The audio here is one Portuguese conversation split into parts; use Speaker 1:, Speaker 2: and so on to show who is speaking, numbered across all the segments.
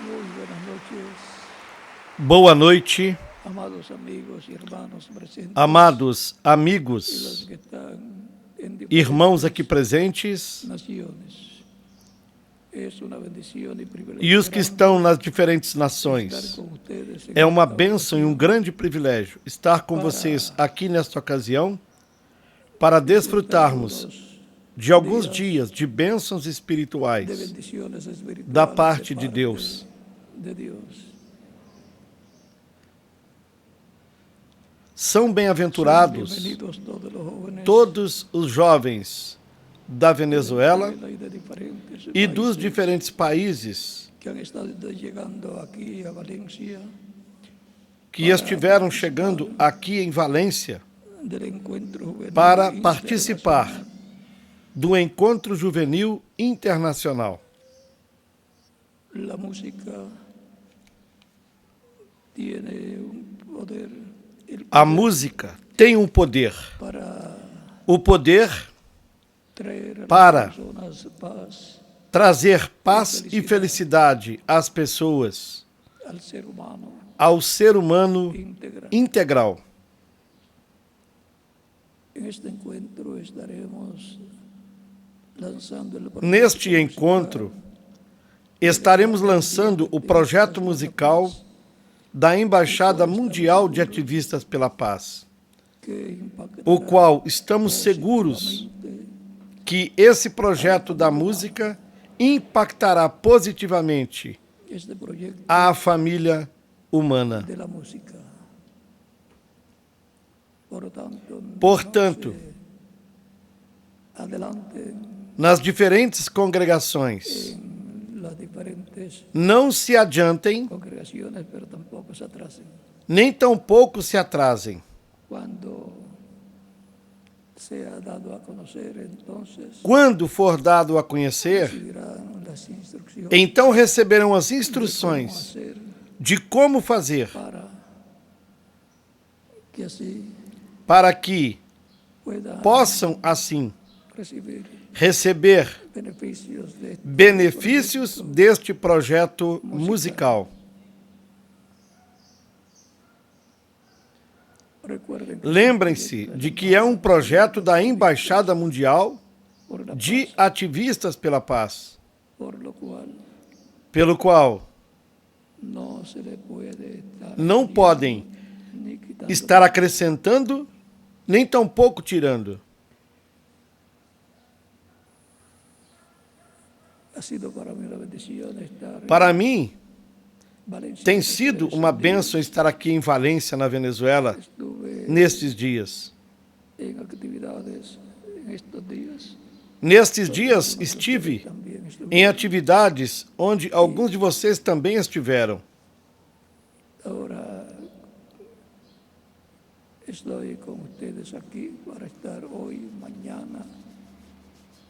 Speaker 1: Muy buenas noches,
Speaker 2: Boa noite,
Speaker 1: amados amigos y hermanos presentes
Speaker 2: amados
Speaker 1: y los
Speaker 2: amigos,
Speaker 1: que están en
Speaker 2: irmãos
Speaker 1: diferentes
Speaker 2: aqui presentes
Speaker 1: naciones. Es una bendición y
Speaker 2: e
Speaker 1: privilegio
Speaker 2: os que
Speaker 1: grande
Speaker 2: estão nas diferentes
Speaker 1: estar
Speaker 2: nações.
Speaker 1: con ustedes en
Speaker 2: É uma
Speaker 1: esta
Speaker 2: bênção e um
Speaker 1: ocasión
Speaker 2: grande privilégio estar com vocês aqui nesta ocasião para desfrutarmos
Speaker 1: disfrutando
Speaker 2: de alguns
Speaker 1: días
Speaker 2: dias de bênçãos
Speaker 1: de
Speaker 2: espirituais
Speaker 1: bendiciones espirituales
Speaker 2: da parte de Deus.
Speaker 1: de Dios.
Speaker 2: São
Speaker 1: Son
Speaker 2: bem-aventurados
Speaker 1: bienvenidos todos los jóvenes
Speaker 2: todos os jovens da
Speaker 1: de
Speaker 2: Venezuela
Speaker 1: Venezuela y de diferentes
Speaker 2: e dos
Speaker 1: países
Speaker 2: diferentes países
Speaker 1: que han estado llegando aquí a Valencia
Speaker 2: que estiveram chegando aqui em Valência
Speaker 1: del encuentro juvenil
Speaker 2: para
Speaker 1: internacional.
Speaker 2: participar do Encontro Juvenil Internacional.
Speaker 1: La música tiene un poder, el
Speaker 2: A
Speaker 1: poder
Speaker 2: música tem um poder.
Speaker 1: para
Speaker 2: O poder
Speaker 1: traer a
Speaker 2: para
Speaker 1: las personas paz
Speaker 2: trazer paz e felicidade às pessoas,
Speaker 1: al ser humano
Speaker 2: ao ser humano
Speaker 1: íntegra.
Speaker 2: integral.
Speaker 1: En este encuentro estaremos lanzando el proyecto
Speaker 2: Neste
Speaker 1: musical
Speaker 2: encontro, estaremos lançando o projeto musical da Embaixada Mundial de Ativistas pela Paz,
Speaker 1: que impactará
Speaker 2: o qual estamos seguros
Speaker 1: positivamente
Speaker 2: que esse projeto da música impactará positivamente
Speaker 1: este proyecto
Speaker 2: a família humana.
Speaker 1: de la música.
Speaker 2: Portanto,
Speaker 1: no se adelante
Speaker 2: nas diferentes congregações,
Speaker 1: en las diferentes
Speaker 2: não se adiantem,
Speaker 1: congregaciones, pero tampoco se atrasen.
Speaker 2: nem tampouco se atrasem.
Speaker 1: Cuando sea dado a conocer, entonces
Speaker 2: Quando for dado a conhecer,
Speaker 1: recibirán las instrucciones
Speaker 2: então receberão as
Speaker 1: de cómo
Speaker 2: instruções
Speaker 1: hacer
Speaker 2: de como fazer
Speaker 1: para que así
Speaker 2: para que
Speaker 1: puedan
Speaker 2: possam, assim,
Speaker 1: recibir
Speaker 2: receber
Speaker 1: beneficios de este
Speaker 2: benefícios
Speaker 1: proyecto.
Speaker 2: deste projeto musical.
Speaker 1: Recuerden que
Speaker 2: Lembrem-se de que é um projeto da Embaixada Mundial
Speaker 1: por la
Speaker 2: de
Speaker 1: paz,
Speaker 2: Ativistas pela Paz,
Speaker 1: por lo cual
Speaker 2: pelo qual
Speaker 1: no se le puede estar
Speaker 2: não
Speaker 1: añadiendo
Speaker 2: podem
Speaker 1: ni quitando.
Speaker 2: estar acrescentando, nem tampouco tirando.
Speaker 1: Ha sido para mí una bendición estar
Speaker 2: Para
Speaker 1: en
Speaker 2: mim,
Speaker 1: Valencia.
Speaker 2: tem sido uma bênção estar aqui em Valência, na Venezuela,
Speaker 1: Estuve
Speaker 2: nestes dias.
Speaker 1: en actividades en estos días.
Speaker 2: Nestes dias estive
Speaker 1: También estuve.
Speaker 2: em atividades onde alguns de vocês também estiveram.
Speaker 1: Ahora estoy con ustedes aquí para estar hoy, mañana,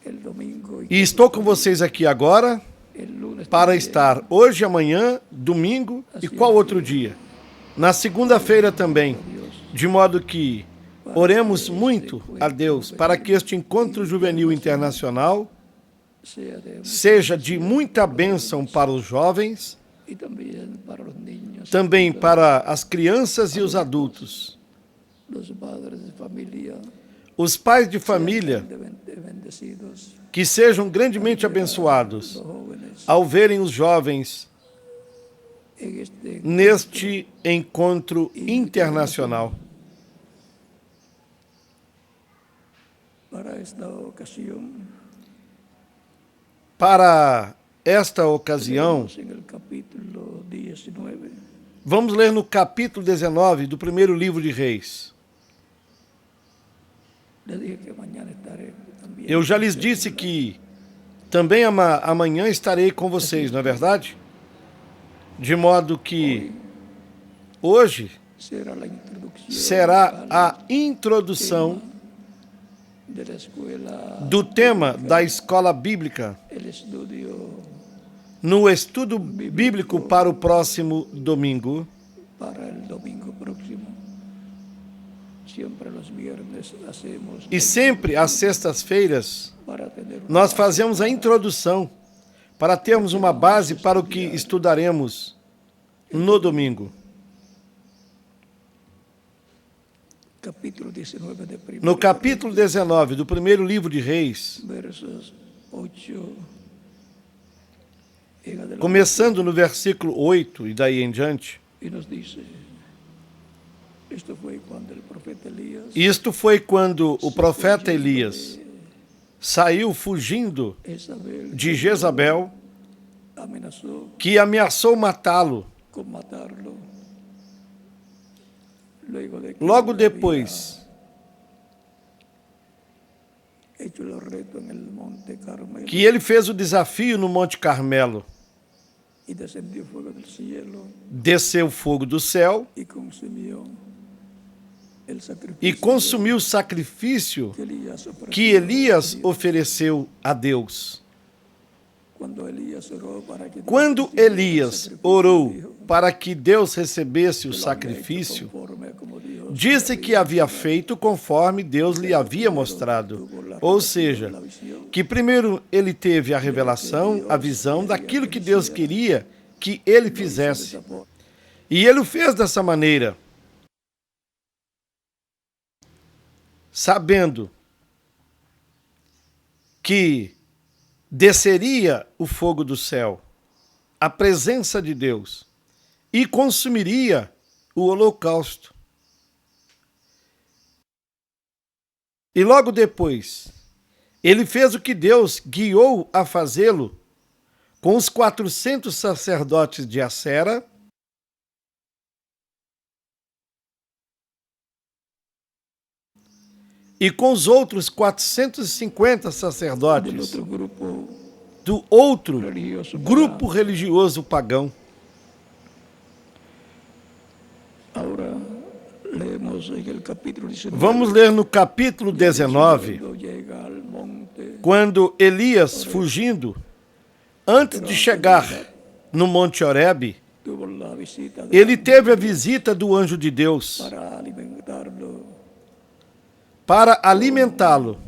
Speaker 1: el domingo
Speaker 2: E estou com vocês aqui agora
Speaker 1: el lunes
Speaker 2: para
Speaker 1: también.
Speaker 2: estar hoje, amanhã, domingo e qual outro dia? Na segunda-feira também. De modo que oremos muito a Deus para que este encontro juvenil internacional
Speaker 1: Sea de-
Speaker 2: seja de muita bênção para os jovens,
Speaker 1: y también para los niños,
Speaker 2: também para as crianças e os adultos.
Speaker 1: los padres de familia,
Speaker 2: Os pais de família
Speaker 1: grandemente bendecidos,
Speaker 2: que sejam grandemente abençoados
Speaker 1: los jóvenes
Speaker 2: ao verem os jovens
Speaker 1: en este
Speaker 2: neste encontro internacional.
Speaker 1: para esta ocasión.
Speaker 2: Para esta ocasião,
Speaker 1: Leemos en el capítulo 19
Speaker 2: vamos ler no capítulo 19 do primeiro livro de Reis.
Speaker 1: le dije que mañana estaré también.
Speaker 2: Eu já lhes disse que também amanhã estarei com vocês, não é verdade? De modo que hoje
Speaker 1: será la introducción
Speaker 2: será a introdução
Speaker 1: de la escuela,
Speaker 2: do tema da escola bíblica
Speaker 1: el estudio
Speaker 2: no estudo bíblico para o próximo domingo.
Speaker 1: para el domingo próximo. Siempre los viernes hacemos
Speaker 2: E sempre às sextas-feiras
Speaker 1: para tener
Speaker 2: nós fazemos a introdução para termos uma base para o que estudaremos no domingo. No capítulo 19 do primeiro livro de Reis, começando no versículo 8 e daí em diante, isto foi quando o profeta Elias saiu fugindo de Jezabel, que ameaçou matá-lo. Logo depois, que ele fez o desafio no Monte Carmelo, desceu fogo do céu e consumiu o sacrifício que Elias ofereceu a Deus. Quando Elias orou para que Deus recebesse o sacrifício, disse que havia feito conforme Deus lhe havia mostrado. Ou seja, que primeiro ele teve a revelação, a visão daquilo que Deus queria que ele fizesse. E ele o fez dessa maneira, sabendo que desceria o fogo do céu, a presença de Deus, e consumiria o holocausto. E logo depois, ele fez o que Deus guiou a fazê-lo com os 400 sacerdotes de Acera, e com os outros 450 sacerdotes do outro grupo religioso pagão. Vamos ler no capítulo 19, quando Elias, fugindo, antes de chegar no Monte Horebe, ele teve a visita do anjo de Deus para alimentá-lo.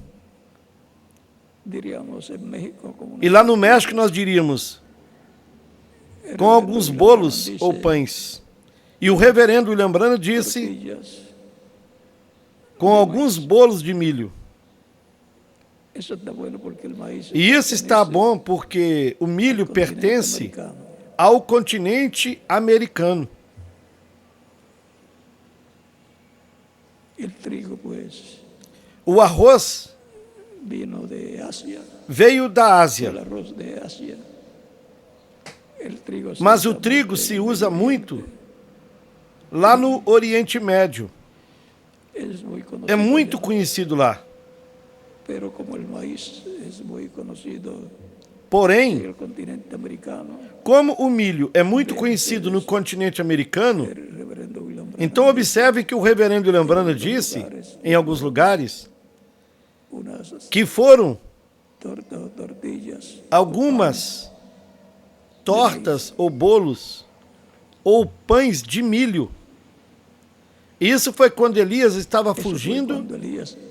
Speaker 2: E lá no México nós diríamos, com alguns bolos ou pães. E o reverendo William Branham disse, com alguns bolos de milho. E isso está bom porque o milho pertence ao continente americano. O arroz veio da Ásia, mas o trigo se usa muito lá no Oriente Médio. É muito conhecido lá. Porém, como o milho é muito conhecido no continente americano, então observe que o reverendo William Branham disse, em alguns lugares, que foram algumas tortas ou bolos ou pães de milho. Isso foi quando Elias estava fugindo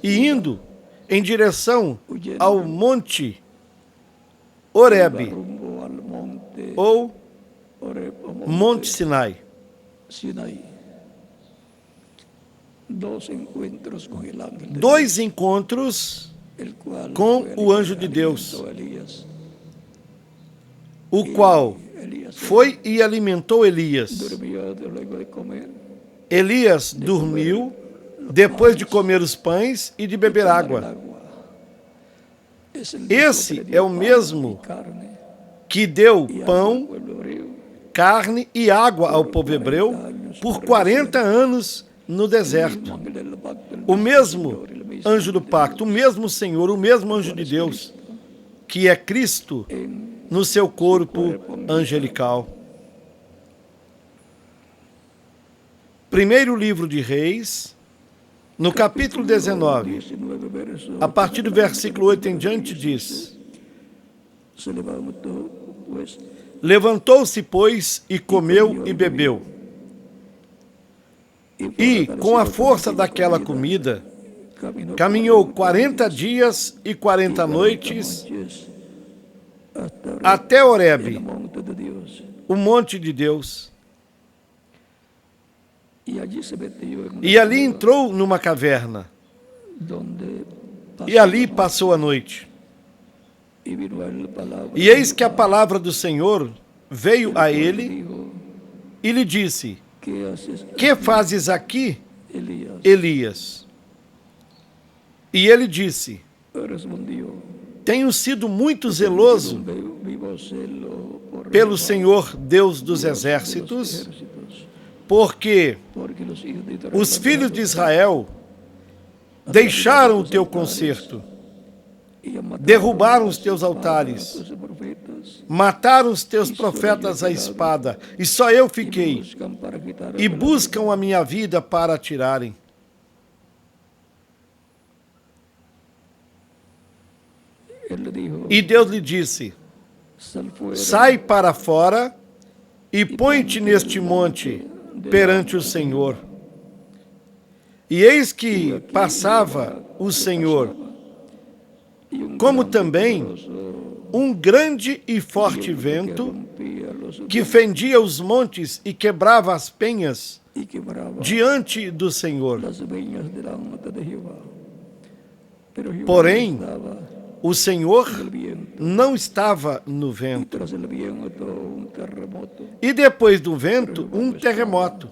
Speaker 2: e indo em direção ao Monte Horebe ou Monte Sinai. Dois encontros com o anjo de Deus, o qual foi e alimentou Elias. Elias dormiu depois de comer os pães e de beber água. Esse é o mesmo que deu pão, carne e água ao povo hebreu por 40 anos no deserto. O mesmo anjo do pacto, o mesmo Senhor, o mesmo anjo de Deus, que é Cristo no seu corpo angelical. Primeiro livro de Reis, no capítulo 19, a partir do versículo 8 em diante, diz: Levantou-se, pois, e comeu e bebeu. E, com a força daquela comida, caminhou 40 dias e 40 noites até
Speaker 1: el
Speaker 2: Horebe,
Speaker 1: monte de Dios.
Speaker 2: o monte de Deus.
Speaker 1: Y allí se metió en una
Speaker 2: E ali
Speaker 1: cueva
Speaker 2: entrou numa caverna.
Speaker 1: donde
Speaker 2: E ali passou a noite.
Speaker 1: y vino a él la palabra
Speaker 2: E eis que a palavra do Senhor veio a ele
Speaker 1: dijo,
Speaker 2: e lhe disse:
Speaker 1: ¿qué haces,
Speaker 2: Que fazes aqui,
Speaker 1: Elías?
Speaker 2: Elias? E ele disse:
Speaker 1: Respondió,
Speaker 2: Tenho sido muito zeloso
Speaker 1: vivo celo por
Speaker 2: pelo
Speaker 1: Jehová,
Speaker 2: Senhor, Deus dos
Speaker 1: Dios de los
Speaker 2: exércitos,
Speaker 1: ejércitos,
Speaker 2: porque
Speaker 1: porque los hijos de Israel
Speaker 2: os filhos de Israel deixaram o teu concerto,
Speaker 1: y han matado
Speaker 2: derrubaram
Speaker 1: a
Speaker 2: os teus
Speaker 1: espada
Speaker 2: altares,
Speaker 1: a tus profetas,
Speaker 2: mataram os teus profetas à espada, e só eu fiquei,
Speaker 1: buscan para quitar
Speaker 2: e buscam a minha vida para atirarem.
Speaker 1: Él le dijo,
Speaker 2: E Deus lhe disse:
Speaker 1: sal fuera
Speaker 2: Sai para fora e põe-te neste monte perante o Senhor. E eis que passava o Senhor,
Speaker 1: y un
Speaker 2: como
Speaker 1: gran
Speaker 2: também
Speaker 1: poderoso
Speaker 2: um grande e forte
Speaker 1: que
Speaker 2: vento
Speaker 1: rompía los
Speaker 2: que fendia os montes e quebrava as penhas
Speaker 1: y quebraba
Speaker 2: diante do Senhor.
Speaker 1: las viñas delante de Jehová. Pero Jehová
Speaker 2: Porém,
Speaker 1: estaba
Speaker 2: o Senhor
Speaker 1: en el viento,
Speaker 2: não estava no
Speaker 1: y
Speaker 2: vento.
Speaker 1: tras el viento un terremoto.
Speaker 2: E depois do vento, um terremoto.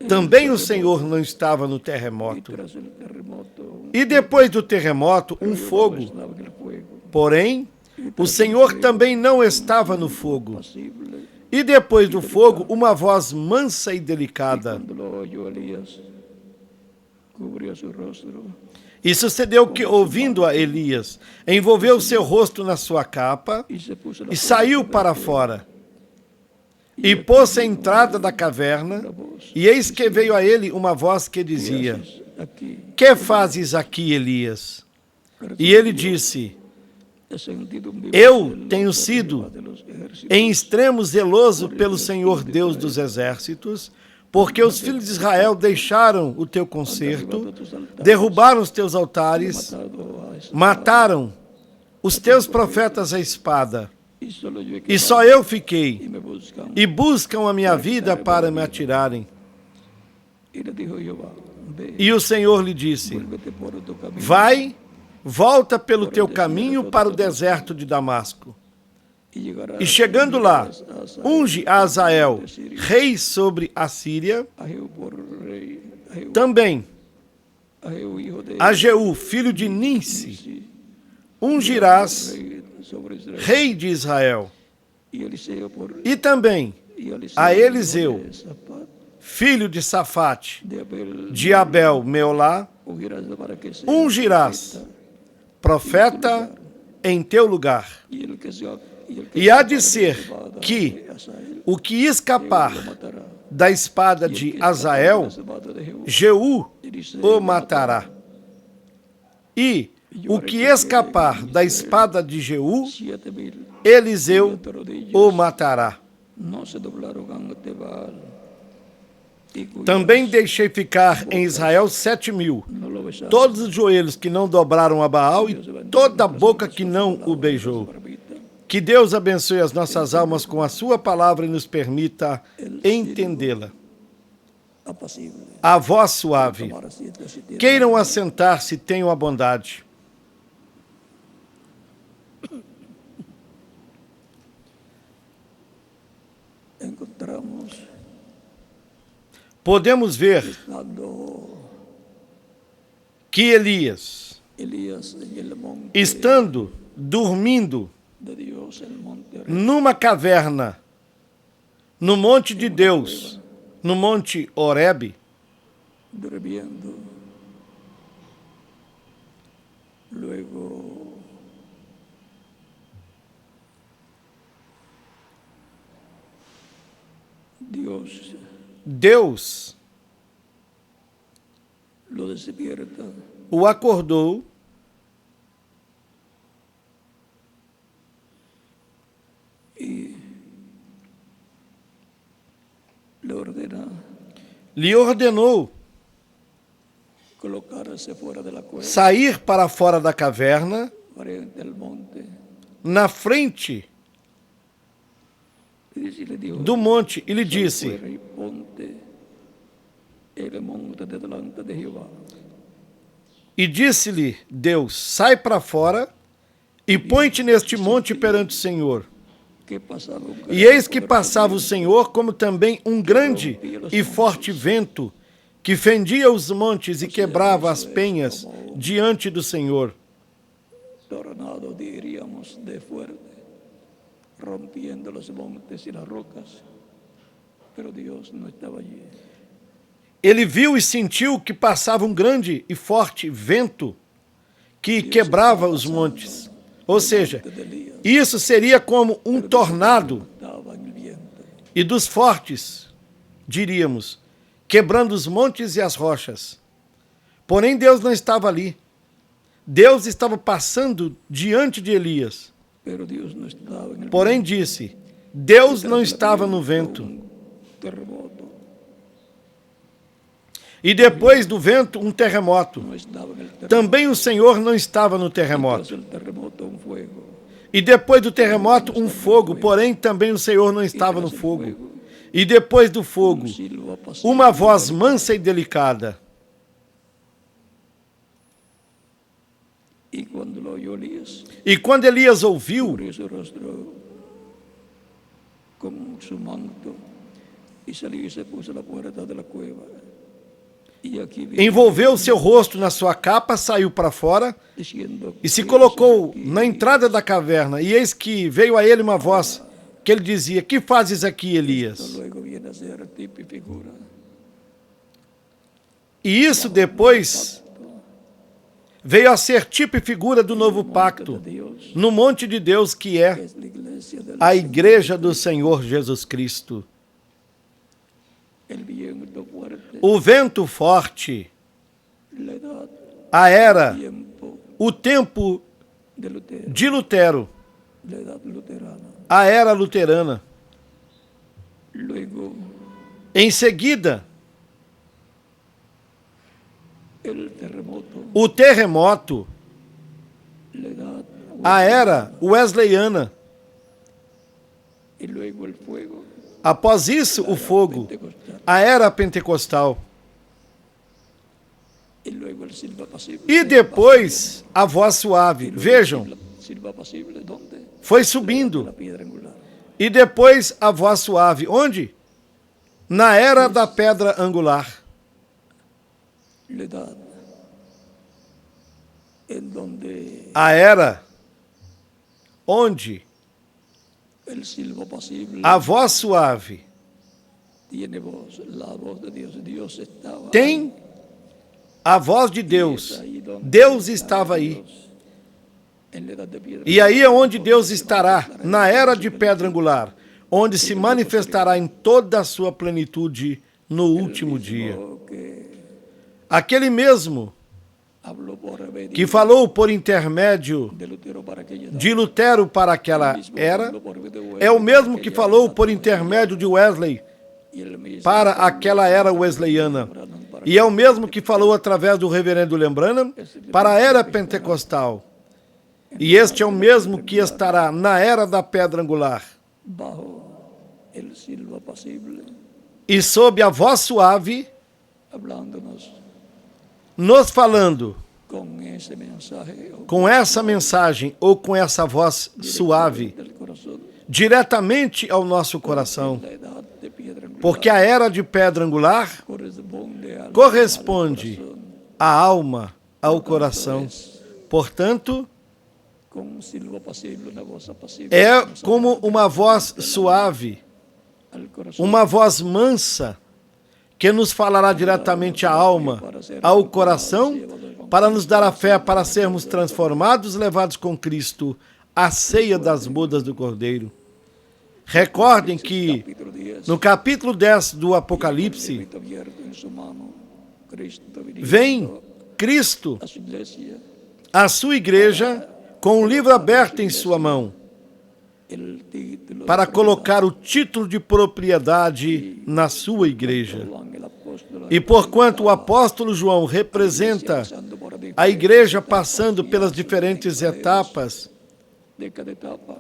Speaker 2: Também o Senhor não estava no
Speaker 1: Y
Speaker 2: terremoto.
Speaker 1: tras el terremoto
Speaker 2: E depois do terremoto, um fogo.
Speaker 1: estaba en el fuego.
Speaker 2: Porém, o Senhor também não estava no fogo.
Speaker 1: Pasible.
Speaker 2: E depois do fogo, uma voz mansa e delicada.
Speaker 1: Cuando lo oyó Elías, cubrió su rostro
Speaker 2: E sucedeu que, ouvindo a Elias, envolveu seu rosto na sua capa
Speaker 1: y se puso la
Speaker 2: e saiu para fora. E pôs-se à entrada da caverna, e eis que veio a ele uma voz que dizia:
Speaker 1: aquí.
Speaker 2: Que fazes aqui, Elias? E ele disse:
Speaker 1: He sentido un vivo
Speaker 2: Eu
Speaker 1: celo
Speaker 2: tenho
Speaker 1: por
Speaker 2: sido
Speaker 1: Jehová de los ejércitos,
Speaker 2: em extremo zeloso pelo Senhor Deus dos exércitos, porque os filhos de Israel deixaram o teu concerto, derrubaram os teus altares,
Speaker 1: matado a esa-
Speaker 2: mataram os teus profetas à espada,
Speaker 1: y solo yo he
Speaker 2: e
Speaker 1: quedado,
Speaker 2: só eu
Speaker 1: y
Speaker 2: fiquei,
Speaker 1: me buscan.
Speaker 2: e buscam a minha vida para me atirarem.
Speaker 1: Y le dijo Jehová, ve,
Speaker 2: E o Senhor lhe disse:
Speaker 1: vuélvete por tu camino.
Speaker 2: Vai, volta pelo teu caminho para o deserto de Damasco.
Speaker 1: Y llegarás
Speaker 2: E chegando lá,
Speaker 1: a
Speaker 2: unge a Azael, rei sobre a Síria,
Speaker 1: a Jehu por rey, a Jehu,
Speaker 2: também
Speaker 1: a Jehu hijo de
Speaker 2: a Jeú, filho de Ninsi,
Speaker 1: Nimsi,
Speaker 2: ungirás
Speaker 1: rey sobre Israel.
Speaker 2: rei de Israel.
Speaker 1: Y Eliseo por
Speaker 2: E também
Speaker 1: y Eliseo,
Speaker 2: a
Speaker 1: hijo
Speaker 2: Eliseu,
Speaker 1: de Safat,
Speaker 2: filho de Safate,
Speaker 1: de Abel,
Speaker 2: de Abel Meolá,
Speaker 1: ungirás para que sea
Speaker 2: ungirás profeta em teu lugar.
Speaker 1: y el que sea
Speaker 2: E há de ser que o que escapar da espada de Azael, Jeú o matará. E o que escapar da espada de Jeú,
Speaker 1: 7,000
Speaker 2: Eliseu o matará.
Speaker 1: no se doblaron ante Baal y cuyos
Speaker 2: Também deixei ficar em Israel 7.000,
Speaker 1: no lo besaron.
Speaker 2: todos os joelhos que não dobraram a Baal e toda a boca que não o beijou. Que Deus abençoe as nossas almas com a sua palavra e nos permita entendê-la.
Speaker 1: Apacible.
Speaker 2: A voz suave.
Speaker 1: Tomar asiento si tiene.
Speaker 2: Queiram assentar-se, tenham a bondade.
Speaker 1: Encontramos
Speaker 2: Podemos ver
Speaker 1: cuando
Speaker 2: que Elias,
Speaker 1: Elías en el monte
Speaker 2: estando dormindo
Speaker 1: de Dios, el monte
Speaker 2: numa caverna, no monte de Deus, no monte Horebe,
Speaker 1: durmiendo, luego
Speaker 2: Deus
Speaker 1: lo despierta
Speaker 2: o acordou
Speaker 1: y le ordena
Speaker 2: lhe ordenou
Speaker 1: colocarse fuera de la cueva,
Speaker 2: sair para fora da caverna,
Speaker 1: frente al monte,
Speaker 2: na frente
Speaker 1: Disse-lhe Deus,
Speaker 2: do monte e lhe
Speaker 1: "Sal
Speaker 2: disse:
Speaker 1: fuera y ponte en el monte de delante de Jehová.
Speaker 2: E disse-lhe Deus: sai para fora e põe-te neste monte perante o Senhor.
Speaker 1: Que pasaba un gran
Speaker 2: E eis que
Speaker 1: poder
Speaker 2: passava o Senhor, como também um grande e forte vento, que fendia os montes e quebrava as penhas diante do Senhor.
Speaker 1: tornado, diríamos, de fuerte, rompiendo los montes y las rocas. Pero Dios no estaba allí.
Speaker 2: Ele viu e sentiu que passava um grande e forte vento que quebrava os montes. Ou seja, isso seria como um tornado,
Speaker 1: Estaba en el viento.
Speaker 2: e dos fortes, diríamos, quebrando os montes e as rochas. Porém, Deus não estava ali. Deus estava passando diante de Elias.
Speaker 1: Pero Dios no estaba en el
Speaker 2: Porém, disse, Deus não estava no vento.
Speaker 1: viento. Terremoto.
Speaker 2: E depois do vento, um terremoto.
Speaker 1: No estaba en el terremoto.
Speaker 2: Também o Senhor não estava no
Speaker 1: Tras
Speaker 2: terremoto.
Speaker 1: el terremoto, un fuego.
Speaker 2: E depois do terremoto, um fogo. Porém, também o Senhor não estava no fogo. E depois do fogo,
Speaker 1: Un silbo apacible.
Speaker 2: uma voz mansa e delicada.
Speaker 1: Y cuando lo oyó Elías,
Speaker 2: E quando Elias ouviu,
Speaker 1: cubrió su rostro con su manto y salió y se puso a la puerta de la cueva. Y aquí vino
Speaker 2: envolveu seu rosto na sua capa, saiu para fora
Speaker 1: diciendo,
Speaker 2: e se
Speaker 1: "¿Qué
Speaker 2: colocou
Speaker 1: haces aquí?".
Speaker 2: na entrada da caverna. E eis que veio a ele uma voz que ele dizia: que fazes aqui, Elias?
Speaker 1: Luego viene a ser tipo y figura.
Speaker 2: E isso depois veio a ser tipo e figura do novo pacto,
Speaker 1: De Dios,
Speaker 2: no monte de Deus, que é
Speaker 1: es la iglesia del
Speaker 2: a igreja do Senhor Jesus Cristo.
Speaker 1: el viento fuerte,
Speaker 2: O vento forte,
Speaker 1: la edad,
Speaker 2: a era,
Speaker 1: tiempo
Speaker 2: o tempo
Speaker 1: de Lutero,
Speaker 2: de Lutero,
Speaker 1: la edad luterana.
Speaker 2: a era luterana.
Speaker 1: Luego
Speaker 2: Em seguida,
Speaker 1: el terremoto,
Speaker 2: o terremoto,
Speaker 1: la edad,
Speaker 2: a era wesleyana.
Speaker 1: y luego el fuego,
Speaker 2: Após isso, o fogo,
Speaker 1: pentecostal,
Speaker 2: a era pentecostal.
Speaker 1: y luego el silbo apacible.
Speaker 2: E depois, a voz suave. Vejam,
Speaker 1: Silbo apacible, ¿dónde?
Speaker 2: foi
Speaker 1: La
Speaker 2: subindo.
Speaker 1: piedra angular.
Speaker 2: E depois, a voz suave. Onde? Na era da pedra angular.
Speaker 1: La edad en donde
Speaker 2: A era onde
Speaker 1: el silbo apacible
Speaker 2: a voz suave
Speaker 1: tiene voz, la voz de Dios. Dios estaba
Speaker 2: tem a voz de Deus. Deus estava aí.
Speaker 1: en la edad de piedra.
Speaker 2: E aí é onde Deus estará, na era de pedra angular, onde se manifestará em toda a sua plenitude no último dia.
Speaker 1: Que
Speaker 2: Aquele mesmo
Speaker 1: habló por medio
Speaker 2: que falou por intermédio
Speaker 1: de Lutero para aquella edad.
Speaker 2: de Lutero para aquela
Speaker 1: Mismo
Speaker 2: era,
Speaker 1: habló por medio de Wesley
Speaker 2: é o mesmo
Speaker 1: para
Speaker 2: que
Speaker 1: aquella
Speaker 2: falou
Speaker 1: edad.
Speaker 2: por intermédio de Wesley
Speaker 1: Y el mismo
Speaker 2: para
Speaker 1: habló
Speaker 2: aquela era wesleyana.
Speaker 1: para
Speaker 2: E é o mesmo que falou através do reverendo Lembrana para a era pentecostal. E este é o mesmo que estará na era da pedra angular.
Speaker 1: bajo el silbo apacible,
Speaker 2: E sob a voz suave,
Speaker 1: hablándonos
Speaker 2: nos falando
Speaker 1: con ese mensaje o
Speaker 2: com essa mensagem ou com essa voz suave,
Speaker 1: del corazón,
Speaker 2: diretamente ao nosso coração.
Speaker 1: la edad de piedra angular
Speaker 2: Porque a era de pedra angular corresponde à alma, ao coração. Portanto,
Speaker 1: com um silbo apacible, uma voz apacible,
Speaker 2: é como uma voz suave,
Speaker 1: al corazón,
Speaker 2: uma voz mansa, que nos falará diretamente à alma, ao coração, para nos dar a fé para sermos transformados, levados com Cristo à ceia das bodas do Cordeiro. Recordem que
Speaker 1: capítulo 10,
Speaker 2: no capítulo 10 do Apocalipse,
Speaker 1: Cristo abierto en su mano, Cristo viniendo
Speaker 2: vem Cristo,
Speaker 1: a su iglesia,
Speaker 2: a sua igreja, com um livro aberto em sua mão,
Speaker 1: el título
Speaker 2: para
Speaker 1: de
Speaker 2: colocar o título de propriedade na sua igreja.
Speaker 1: Juan, el apóstol,
Speaker 2: E porquanto o apóstolo João representa
Speaker 1: pasando por
Speaker 2: a igreja passando pelas diferentes etapas,
Speaker 1: de cada etapa,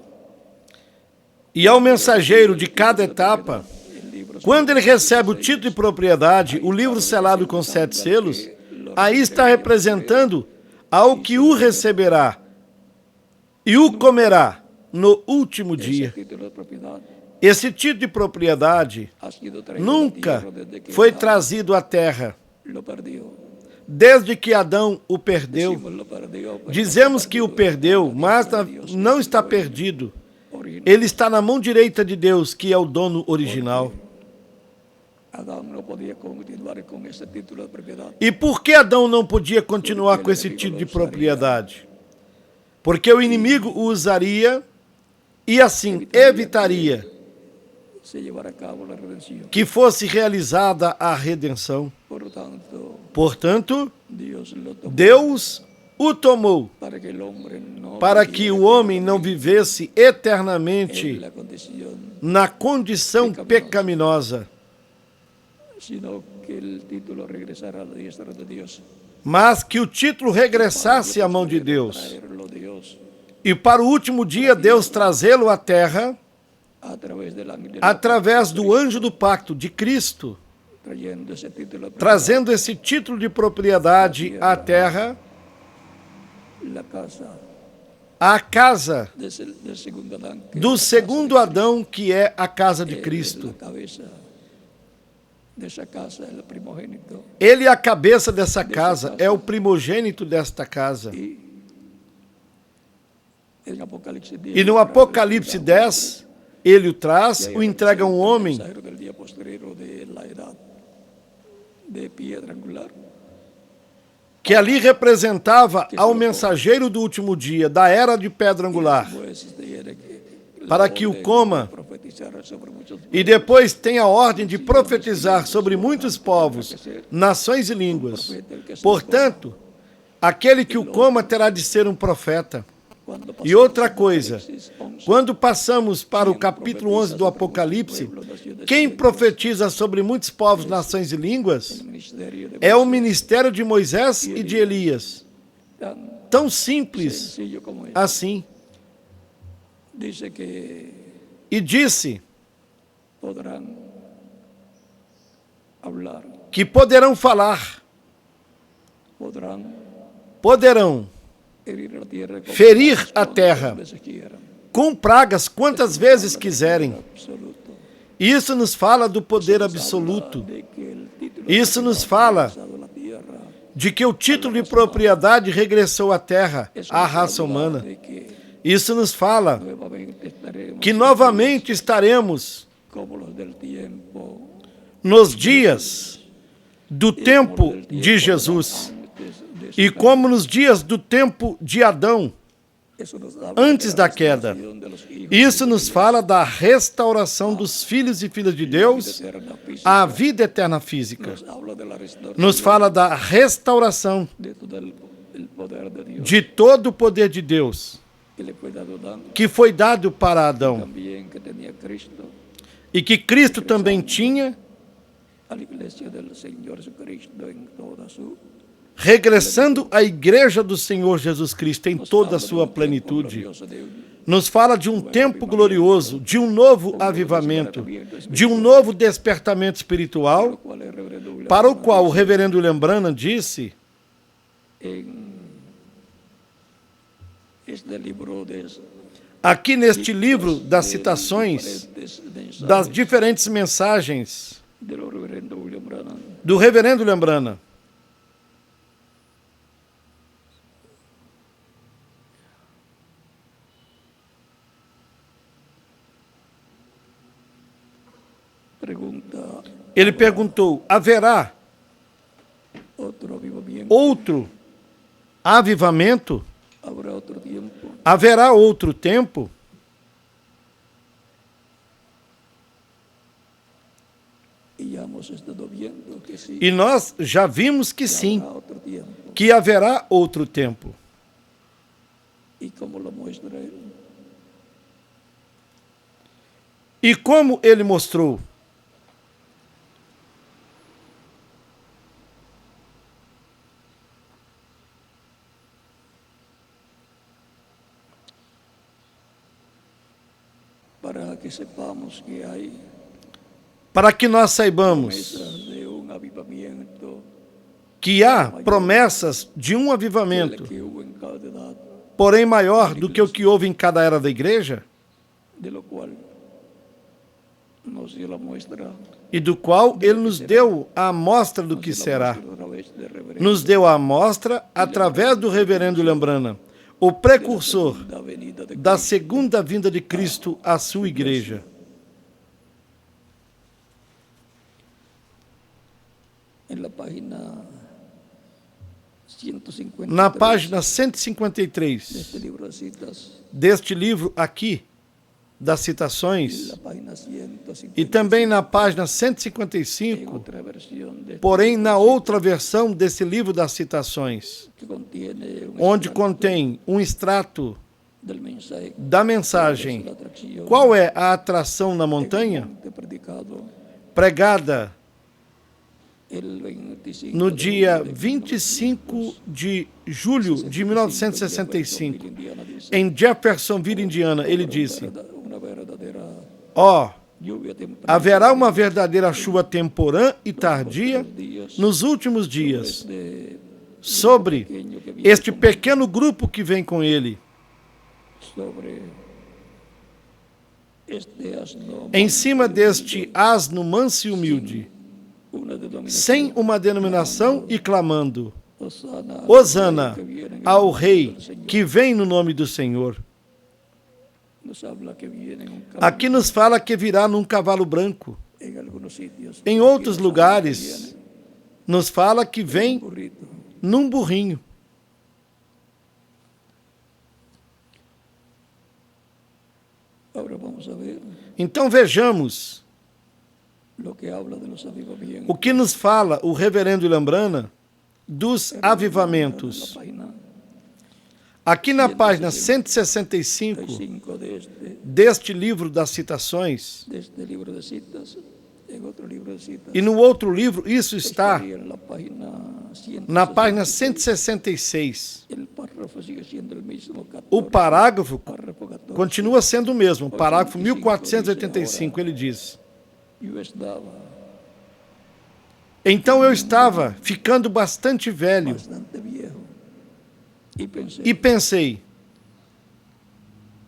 Speaker 2: e ao mensageiro de cada etapa, quando ele recebe o título de propriedade, o livro selado com 7 selos, aí está representando ao que o receberá e o comerá no último dia. Esse título de propriedade nunca foi trazido à terra. Desde que Adão o perdeu, dizemos que o perdeu, mas não está perdido. Ele está na mão direita de Deus, que é o dono original. E por que Adão não podia continuar com esse título de propriedade? Porque o inimigo o usaria e assim evitaria que fosse realizada a redenção. Portanto, Deus o tomou para que o homem não vivesse eternamente na condição pecaminosa, mas que o título regressasse à mão de Deus. E para o último dia, Deus trazê-lo à terra através do anjo do pacto de Cristo, trazendo esse título de propriedade à terra, à casa do segundo Adão, que é a casa de Cristo. Ele é a cabeça dessa casa, é o primogênito desta casa. E no Apocalipse 10, ele o traz, o entrega a um homem que ali representava ao mensageiro do último dia, da era de pedra angular, para que o coma e depois tem a ordem de profetizar sobre muitos povos, nações e línguas. Portanto, aquele que o coma terá de ser um profeta. E outra coisa, quando passamos para o capítulo 11 do Apocalipse, quem profetiza sobre muitos povos, nações e línguas é o ministério de Moisés e de Elias. Tão simples assim. E disse que poderão falar, poderão ferir a terra com pragas quantas vezes quiserem. Isso nos fala do poder absoluto. Isso nos fala de que o título de propriedade regressou à terra, à raça humana. Isso nos fala que novamente estaremos nos dias do tempo de Jesus. E como nos dias do tempo de Adão, antes da queda. Isso nos fala da restauração dos filhos e filhas de Deus à vida eterna física. Nos fala da restauração de todo o poder de Deus que foi dado para Adão e que Cristo também tinha, regressando à igreja do Senhor Jesus Cristo em toda a sua plenitude. Nos fala de um tempo glorioso, de um novo avivamento, de um novo despertamento espiritual, para o qual o reverendo William Branham disse aqui neste livro das citações das diferentes mensagens do reverendo William Branham. Ele perguntou: haverá outro avivamento? Haverá outro tempo? E nós já vimos que sim, que haverá outro tempo. E como ele mostrou?
Speaker 1: sepamos que hay
Speaker 2: para que nós saibamos
Speaker 1: promesas de un avivamiento
Speaker 2: que há promessas de um
Speaker 1: que el
Speaker 2: avivamento,
Speaker 1: que hubo en cada edad,
Speaker 2: porém maior do que o que houve em cada era da igreja,
Speaker 1: de lo cual nos dio la muestra,
Speaker 2: e do qual ele nos deu a amostra do
Speaker 1: nos
Speaker 2: que
Speaker 1: dio la
Speaker 2: será.
Speaker 1: muestra a través de reverendo
Speaker 2: Nos deu a amostra através do reverendo Lembrana, o precursor
Speaker 1: da venida de
Speaker 2: da
Speaker 1: Cristo.
Speaker 2: segunda vinda de Cristo à sua igreja.
Speaker 1: En la página 153
Speaker 2: Na página
Speaker 1: de
Speaker 2: 153
Speaker 1: este libro de citas,
Speaker 2: deste livro aqui, das
Speaker 1: en
Speaker 2: citações,
Speaker 1: la página 155,
Speaker 2: e também na página
Speaker 1: en
Speaker 2: 155,
Speaker 1: otra versión de este
Speaker 2: porém
Speaker 1: libro
Speaker 2: na
Speaker 1: de
Speaker 2: outra versão desse livro das citações,
Speaker 1: que contiene un
Speaker 2: onde
Speaker 1: extracto
Speaker 2: contém um extrato
Speaker 1: del mensaje
Speaker 2: da
Speaker 1: sobre
Speaker 2: mensagem.
Speaker 1: la atracción
Speaker 2: Qual é a atração na
Speaker 1: en el
Speaker 2: montanha?
Speaker 1: monte predicado
Speaker 2: Pregada
Speaker 1: el 25
Speaker 2: no
Speaker 1: de
Speaker 2: dia
Speaker 1: julio de
Speaker 2: 25 de julho de 1965,
Speaker 1: Indiana, dice,
Speaker 2: em Jeffersonville, Indiana. Ele disse:
Speaker 1: una verdadera
Speaker 2: ó,
Speaker 1: lluvia temprana
Speaker 2: haverá uma verdadeira chuva temporã e tardia
Speaker 1: días
Speaker 2: nos últimos dias
Speaker 1: de
Speaker 2: sobre
Speaker 1: pequeño que viene
Speaker 2: este pequeno grupo que vem com ele,
Speaker 1: sobre este asno,
Speaker 2: em cima deste asno manso e humilde,
Speaker 1: una denominación,
Speaker 2: sem uma denominação e clamando:
Speaker 1: Hosana,
Speaker 2: Hosana
Speaker 1: que viene en
Speaker 2: ao
Speaker 1: el nombre
Speaker 2: Rei
Speaker 1: del Señor.
Speaker 2: que vem no nome do Senhor.
Speaker 1: Nos habla que viene en un caballo.
Speaker 2: Aqui nos fala que virá num cavalo branco.
Speaker 1: En algunos sitios,
Speaker 2: Em
Speaker 1: aquí
Speaker 2: outros
Speaker 1: nos habla que
Speaker 2: lugares,
Speaker 1: viene
Speaker 2: nos fala que
Speaker 1: en un
Speaker 2: vem
Speaker 1: burrito.
Speaker 2: num burrinho.
Speaker 1: Ahora vamos a ver
Speaker 2: Então vejamos
Speaker 1: lo que habla de los avivamientos.
Speaker 2: o que nos fala o reverendo Lembrana dos
Speaker 1: En la
Speaker 2: avivamentos.
Speaker 1: página
Speaker 2: Aqui na página 165
Speaker 1: 35 de este
Speaker 2: deste livro das citações,
Speaker 1: libro de citas, en otro libro de citas,
Speaker 2: e no outro livro isso está
Speaker 1: estaría en la página 166.
Speaker 2: na página 166.
Speaker 1: El párrafo sigue siendo el mismo, 14,
Speaker 2: O parágrafo
Speaker 1: párrafo 14.
Speaker 2: continua sendo o mesmo, parágrafo 1485, ele diz:
Speaker 1: Yo estaba
Speaker 2: então eu estava ficando bastante velho
Speaker 1: bastante viejo y
Speaker 2: e pensei,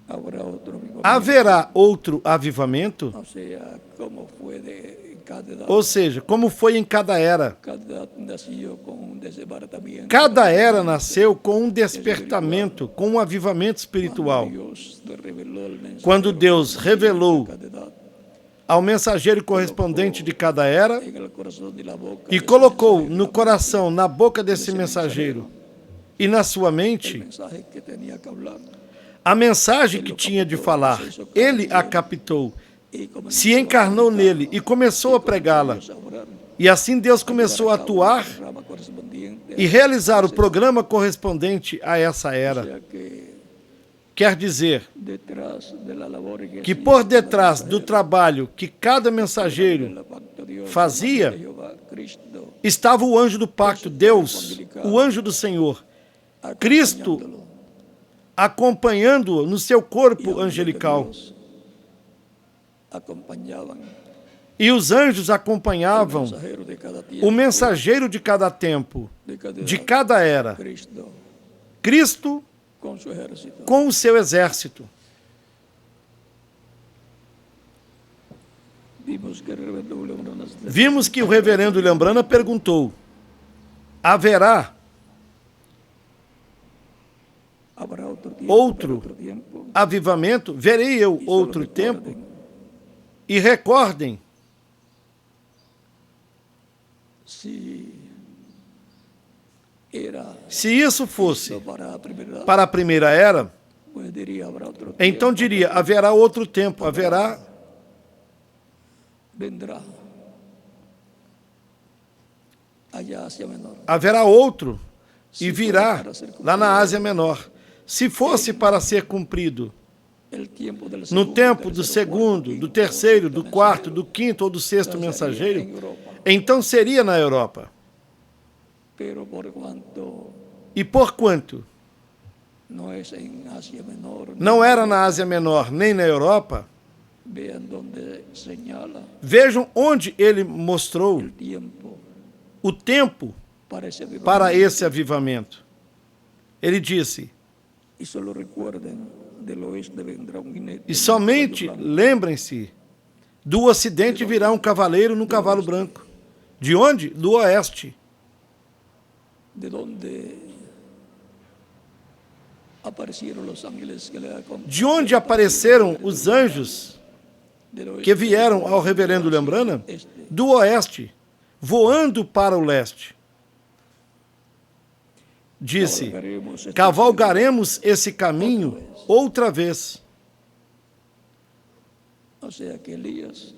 Speaker 1: habrá otro avivamiento.
Speaker 2: haverá outro avivamento?
Speaker 1: O sea, como fue de cada edad.
Speaker 2: Ou seja, como foi em cada era.
Speaker 1: Cada edad nació con un desbaratamiento.
Speaker 2: Cada era nasceu com um despertamento, com um avivamento espiritual.
Speaker 1: Dios le reveló el mensaje
Speaker 2: Quando Deus revelou
Speaker 1: de cada edad
Speaker 2: ao mensageiro correspondente de cada era
Speaker 1: en el corazón y la boca
Speaker 2: e
Speaker 1: de ese
Speaker 2: colocou
Speaker 1: mensajero,
Speaker 2: no coração, na boca desse mensageiro e na sua
Speaker 1: el
Speaker 2: mente
Speaker 1: mensaje que tenía que hablar.
Speaker 2: a mensagem que tinha de falar. Ele a captou,
Speaker 1: Y comenzó
Speaker 2: se encarnou nele e começou a pregá-la.
Speaker 1: a orar.
Speaker 2: E assim Deus começou a atuar
Speaker 1: El programa correspondiente
Speaker 2: e realizar o programa correspondente a essa
Speaker 1: o
Speaker 2: era.
Speaker 1: sea que
Speaker 2: Quer dizer
Speaker 1: detrás de la labor
Speaker 2: que por detrás do trabalho que cada mensageiro fazia, estava o anjo do pacto, Deus, o anjo do Senhor, Cristo, acompanhando-o no seu corpo angelical.
Speaker 1: acompanhavam
Speaker 2: E os anjos acompanhavam
Speaker 1: mensajero de cada tiempo,
Speaker 2: o mensageiro de cada tempo, de cada era,
Speaker 1: Cristo
Speaker 2: Cristo
Speaker 1: con su ejército.
Speaker 2: com o seu exército.
Speaker 1: Vimos que el reverendo William Branham
Speaker 2: Vimos que o reverendo Lembrana perguntou: haverá
Speaker 1: habrá otro tiempo,
Speaker 2: outro
Speaker 1: pero otro tiempo.
Speaker 2: avivamento? Verei eu
Speaker 1: Y solo
Speaker 2: outro tempo?
Speaker 1: recuerden,
Speaker 2: E recordem,
Speaker 1: si era
Speaker 2: se isso fosse
Speaker 1: para a primeira,
Speaker 2: para a primeira era,
Speaker 1: pues diría habrá otro tiempo,
Speaker 2: então diria: haverá outro tempo,
Speaker 1: vendrá allá hacia menor.
Speaker 2: haverá outro e virá lá na Ásia Menor. Se fosse para ser cumprido
Speaker 1: El tiempo del
Speaker 2: no
Speaker 1: segundo,
Speaker 2: tempo do
Speaker 1: tercero,
Speaker 2: segundo,
Speaker 1: cuarto,
Speaker 2: do
Speaker 1: quinto,
Speaker 2: terceiro, do
Speaker 1: sexto
Speaker 2: quarto, do
Speaker 1: mensajeiro,
Speaker 2: quinto ou do sexto
Speaker 1: sería
Speaker 2: mensageiro,
Speaker 1: en Europa.
Speaker 2: então seria na Europa.
Speaker 1: Pero por cuanto
Speaker 2: E por quanto
Speaker 1: no es en Asia Menor,
Speaker 2: não era na Ásia Menor nem na Europa,
Speaker 1: Vean donde señala
Speaker 2: Vejam onde ele mostrou
Speaker 1: el tiempo
Speaker 2: o tempo
Speaker 1: para ese avivamiento.
Speaker 2: para esse avivamento. Ele disse,
Speaker 1: Y solo recuerden, del oeste vendrá un jinete.
Speaker 2: e somente lembrem-se, do ocidente virá um cavaleiro num cavalo branco. De onde? Do oeste.
Speaker 1: De donde aparecieron los ángeles que le acompañaron.
Speaker 2: De onde apareceram os anjos
Speaker 1: Del oeste
Speaker 2: que vieram ao reverendo Lembrana? Do oeste, voando para o leste. Disse, cavalgaremos esse caminho outra vez.
Speaker 1: O sea que Elías,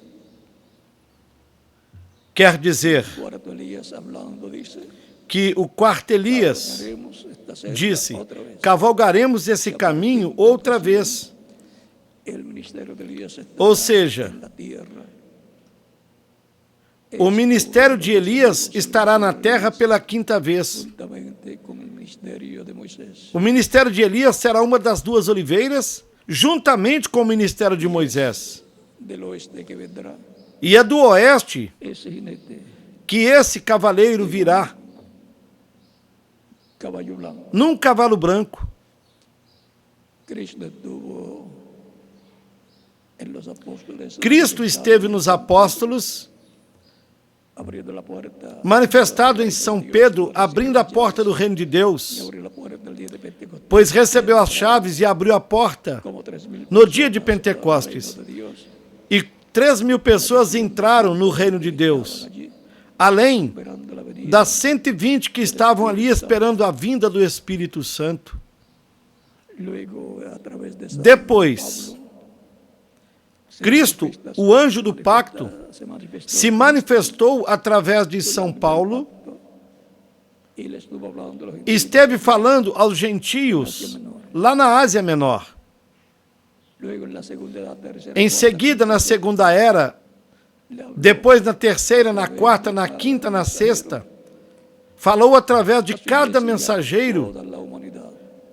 Speaker 2: Quer dizer
Speaker 1: cuarto Elías hablando, dice,
Speaker 2: que o quarto Elias
Speaker 1: haremos esta senda
Speaker 2: disse,
Speaker 1: otra vez.
Speaker 2: cavalgaremos esse caminho outra vez.
Speaker 1: El ministerio de Elías está
Speaker 2: Ou seja,
Speaker 1: en la tierra.
Speaker 2: o ministério de Elias estará na terra pela quinta vez.
Speaker 1: Juntamente con el ministerio de Moisés.
Speaker 2: O ministério de Elias será uma das duas oliveiras, juntamente com o ministério de Moisés.
Speaker 1: Del oeste que vendrá
Speaker 2: E é do oeste
Speaker 1: ese jinete,
Speaker 2: que esse cavaleiro virá,
Speaker 1: caballo blanco.
Speaker 2: num cavalo branco.
Speaker 1: Cristo estuvo en los apóstoles.
Speaker 2: Cristo esteve nos apóstolos,
Speaker 1: abriendo la puerta.
Speaker 2: manifestado em São Pedro, abrindo a porta do reino de Deus,
Speaker 1: Abrió la puerta el día de Pentecostés.
Speaker 2: pois recebeu as chaves e abriu a porta
Speaker 1: Como 3,000
Speaker 2: no dia de
Speaker 1: personas
Speaker 2: Pentecostes.
Speaker 1: al reino de Dios,
Speaker 2: E 3.000 pessoas entraram no reino de Deus,
Speaker 1: allí,
Speaker 2: além
Speaker 1: esperando la venida.
Speaker 2: das 120 que estavam ali esperando a vinda do Espírito Santo.
Speaker 1: Luego, a través de San
Speaker 2: Depois,
Speaker 1: Pablo, se
Speaker 2: Cristo,
Speaker 1: manifiesta
Speaker 2: o anjo do pacto,
Speaker 1: se manifestó
Speaker 2: se manifestou através de São Paulo,
Speaker 1: y le estuvo hablando a los
Speaker 2: e esteve falando aos gentios lá na Ásia Menor.
Speaker 1: Luego, en la segunda y la tercera,
Speaker 2: Em seguida, na segunda era,
Speaker 1: le habló
Speaker 2: depois na terceira, na quarta, na quinta, na sexta, falou através de cada mensageiro
Speaker 1: toda la humanidad.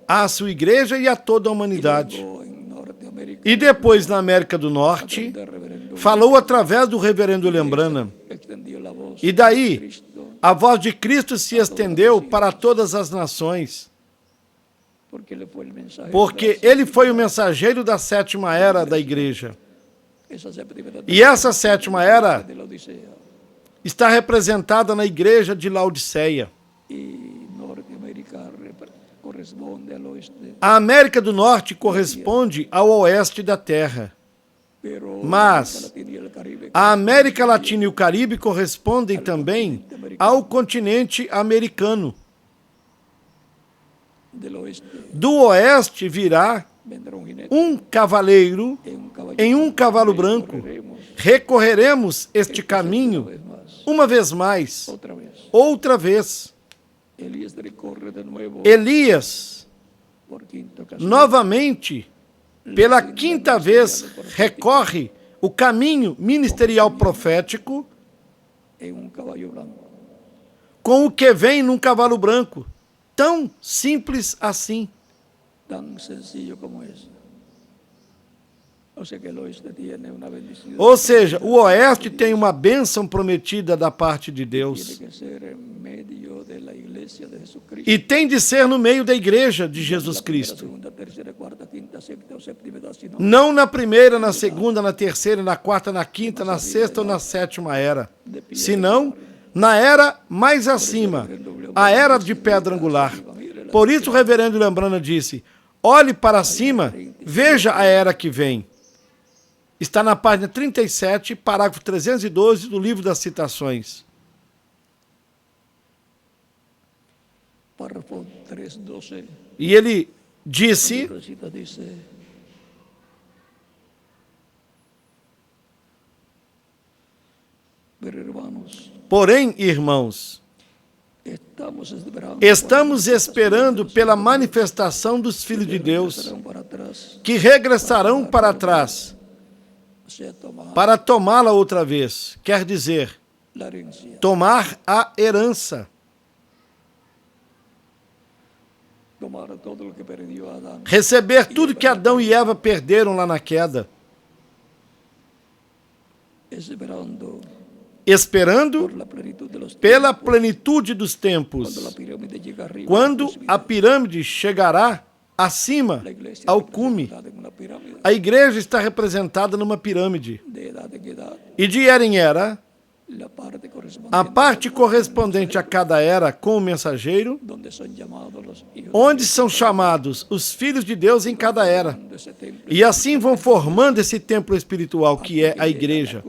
Speaker 2: à sua igreja e a toda a humanidade.
Speaker 1: Luego, en Norteamérica,
Speaker 2: E depois, na América do Norte,
Speaker 1: el reverendo
Speaker 2: falou através do reverendo Lembrana.
Speaker 1: extendió la voz
Speaker 2: E
Speaker 1: de
Speaker 2: daí,
Speaker 1: Cristo,
Speaker 2: a voz de Cristo se estendeu para todas as nações,
Speaker 1: porque ele fue el mensaje
Speaker 2: porque ele foi o mensageiro da sétima era da igreja.
Speaker 1: esa séptima edad
Speaker 2: E essa sétima era
Speaker 1: de la Odisea
Speaker 2: está representada na igreja de Laodiceia.
Speaker 1: y Norteamérica corresponde al oeste,
Speaker 2: A América do Norte corresponde ao oeste da Terra,
Speaker 1: pero
Speaker 2: Mas
Speaker 1: América Latina y el Caribe
Speaker 2: a América Latina e o Caribe correspondem também ao continente americano.
Speaker 1: del oeste
Speaker 2: Do oeste virá
Speaker 1: vendrá un jinete
Speaker 2: um cavaleiro
Speaker 1: en un caballo
Speaker 2: em um cavalo branco.
Speaker 1: correremos
Speaker 2: Recorreremos este caminho
Speaker 1: una vez más,
Speaker 2: uma vez mais,
Speaker 1: otra vez.
Speaker 2: outra vez.
Speaker 1: Elías recorre de nuevo
Speaker 2: Elias,
Speaker 1: por quinta ocasión
Speaker 2: novamente, pela quinta vez, recorre o caminho ministerial profético
Speaker 1: en un caballo blanco.
Speaker 2: com o que vem num cavalo branco. Tão simples assim.
Speaker 1: Tan sencillo como es. O sea que el oeste tiene una bendición.
Speaker 2: Ou seja, o oeste tem uma bênção prometida da parte de Deus.
Speaker 1: Tiene que ser en medio de la iglesia de Jesucristo.
Speaker 2: E tem de ser no meio da igreja de
Speaker 1: La
Speaker 2: Jesus
Speaker 1: primera,
Speaker 2: Cristo.
Speaker 1: segunda, tercera, cuarta, quinta, sexta o séptima edad, sino
Speaker 2: Não na primeira, na segunda, na terceira, na quarta, na quinta, na sexta ou na sétima era. Senão, na era mais acima, a era de pedra angular. Por isso o reverendo Lembrana disse, olhe para cima, veja a era que vem. Está na página 37, parágrafo 312 do livro das citações.
Speaker 1: párrafo 3:12.
Speaker 2: E ele disse,
Speaker 1: Recita, dice, pero hermanos,
Speaker 2: porém, irmãos, estamos esperando pela manifestação dos filhos de Deus, que regressarão para trás, para tomá-la outra vez. Quer dizer, tomar a herança. Receber tudo que Adão e Eva perderam lá na queda.
Speaker 1: esperando
Speaker 2: esperando
Speaker 1: por la plenitud de los
Speaker 2: pela
Speaker 1: tiempos,
Speaker 2: plenitude dos
Speaker 1: cuando
Speaker 2: tempos,
Speaker 1: la pirámide llega arriba,
Speaker 2: quando
Speaker 1: pues,
Speaker 2: a pirâmide chegará acima,
Speaker 1: la iglesia
Speaker 2: ao
Speaker 1: está
Speaker 2: cume.
Speaker 1: representada en una pirámide,
Speaker 2: A igreja está representada numa pirâmide.
Speaker 1: de edad en edad,
Speaker 2: E de era em era,
Speaker 1: la parte correspondiente
Speaker 2: a parte correspondente a cada era com o mensageiro,
Speaker 1: donde son llamados los hijos
Speaker 2: onde são chamados os filhos de Deus em cada era.
Speaker 1: de ese templo,
Speaker 2: E assim vão formando esse templo espiritual que é a igreja,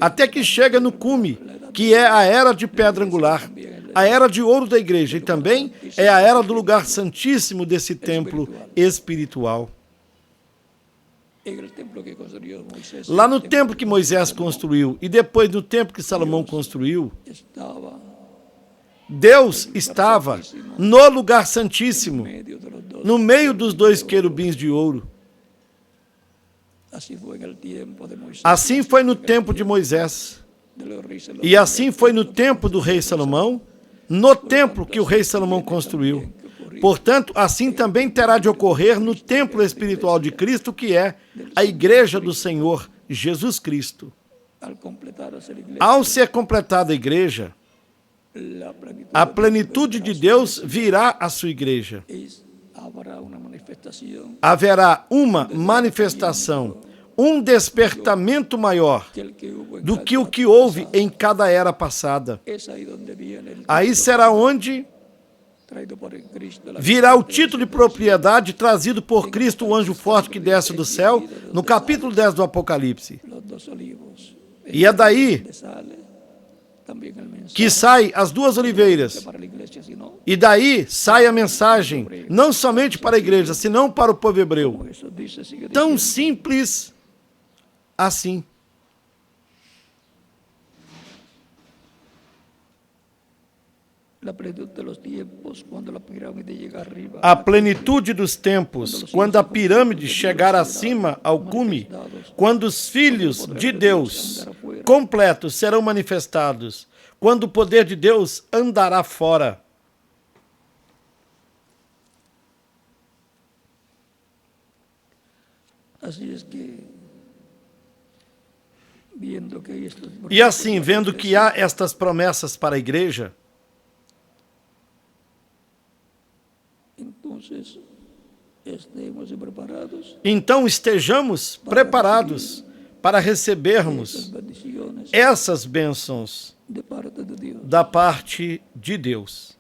Speaker 2: até que chega no cume, que é a era de pedra angular, a era de ouro da igreja, e também é a era do lugar santíssimo desse templo espiritual.
Speaker 1: en el templo que construyó Moisés,
Speaker 2: Lá no templo que Moisés construiu e depois no templo que Salomão construiu,
Speaker 1: estaba
Speaker 2: Deus estava no lugar santíssimo,
Speaker 1: en medio de los dos.
Speaker 2: no meio dos dois querubins de ouro.
Speaker 1: Así fue en el tiempo de Moisés,
Speaker 2: Assim foi no tempo de Moisés,
Speaker 1: de los reyes Salomón,
Speaker 2: e assim foi no tempo do rei Salomão, no templo que o rei Salomão construiu. Portanto, assim também terá de ocorrer no templo espiritual de Cristo, que é a igreja do Senhor Jesus Cristo.
Speaker 1: al completarse la iglesia,
Speaker 2: Ao ser completada a igreja,
Speaker 1: la plenitud
Speaker 2: a plenitude de Deus virá à sua igreja.
Speaker 1: habrá una manifestación
Speaker 2: Haverá uma manifestação, um despertamento maior
Speaker 1: que el que hubo en
Speaker 2: do
Speaker 1: cada
Speaker 2: que o que houve em cada era passada.
Speaker 1: es ahí donde viene el
Speaker 2: Aí será onde
Speaker 1: traído por el Cristo, la
Speaker 2: virá o título de propriedade trazido por Cristo, o anjo forte que desce do céu, no capítulo 10 do Apocalipse.
Speaker 1: los dos olivos,
Speaker 2: E é daí
Speaker 1: de sale también el mensaje
Speaker 2: que saem as duas oliveiras.
Speaker 1: para la iglesia, sino
Speaker 2: E daí sai a mensagem, não somente para a igreja, senão para o povo hebreu.
Speaker 1: como Jesús dice, sigue
Speaker 2: Tão
Speaker 1: diciendo,
Speaker 2: simples assim.
Speaker 1: la plenitud de los tiempos, cuando la pirámide llega arriba,
Speaker 2: A plenitude dos tempos, quando a pirâmide chegar acima ao cume, quando os filhos de Deus completos serão manifestados, quando o poder de Deus andará fora.
Speaker 1: así es que viendo que hay estos
Speaker 2: E assim, vendo que há estas promessas para a igreja,
Speaker 1: entonces estemos preparados
Speaker 2: então estejamos preparados para recebermos
Speaker 1: esas bendiciones
Speaker 2: essas bênçãos
Speaker 1: de parte de Dios.
Speaker 2: da parte de Deus.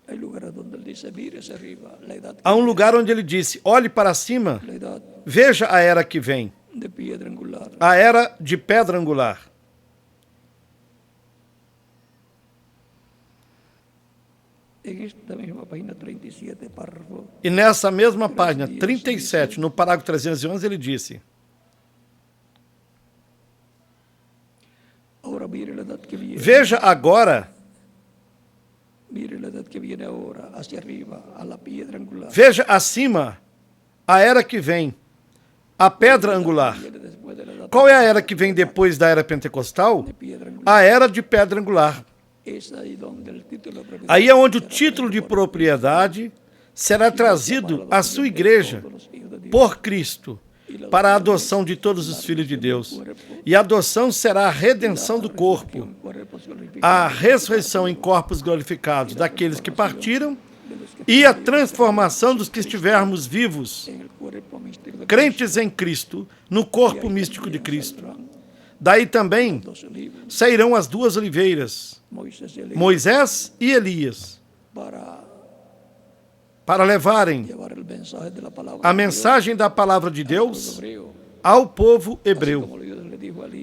Speaker 1: Hay lugares donde él dice, mire hacia arriba, la edad,
Speaker 2: Há um lugar onde ele disse, olhe para cima,
Speaker 1: la edad
Speaker 2: veja a era que vem,
Speaker 1: de piedra angular.
Speaker 2: a era de pedra angular.
Speaker 1: En esta misma página 37, párrafo,
Speaker 2: E nessa mesma página 37, no parágrafo 311, ele disse,
Speaker 1: ahora mire la edad que viene,
Speaker 2: veja agora,
Speaker 1: mire la edad que viene ahora, hacia arriba, a la piedra angular.
Speaker 2: veja acima a era que vem, a pedra angular.
Speaker 1: Viene después de la edad
Speaker 2: Qual é a era que vem depois da era pentecostal?
Speaker 1: de piedra angular.
Speaker 2: A era de pedra angular.
Speaker 1: Es ahí donde el título de propiedad
Speaker 2: Aí é onde o título de propriedade será trazido à sua igreja por Cristo, para a adoção de todos os filhos de Deus. E a adoção será a redenção do corpo, a ressurreição em corpos glorificados daqueles que partiram e a transformação dos que estivermos vivos, crentes em Cristo, no corpo místico de Cristo. Daí também sairão as duas oliveiras, Moisés e Elias, para levarem a mensagem da palavra de Deus ao povo hebreu.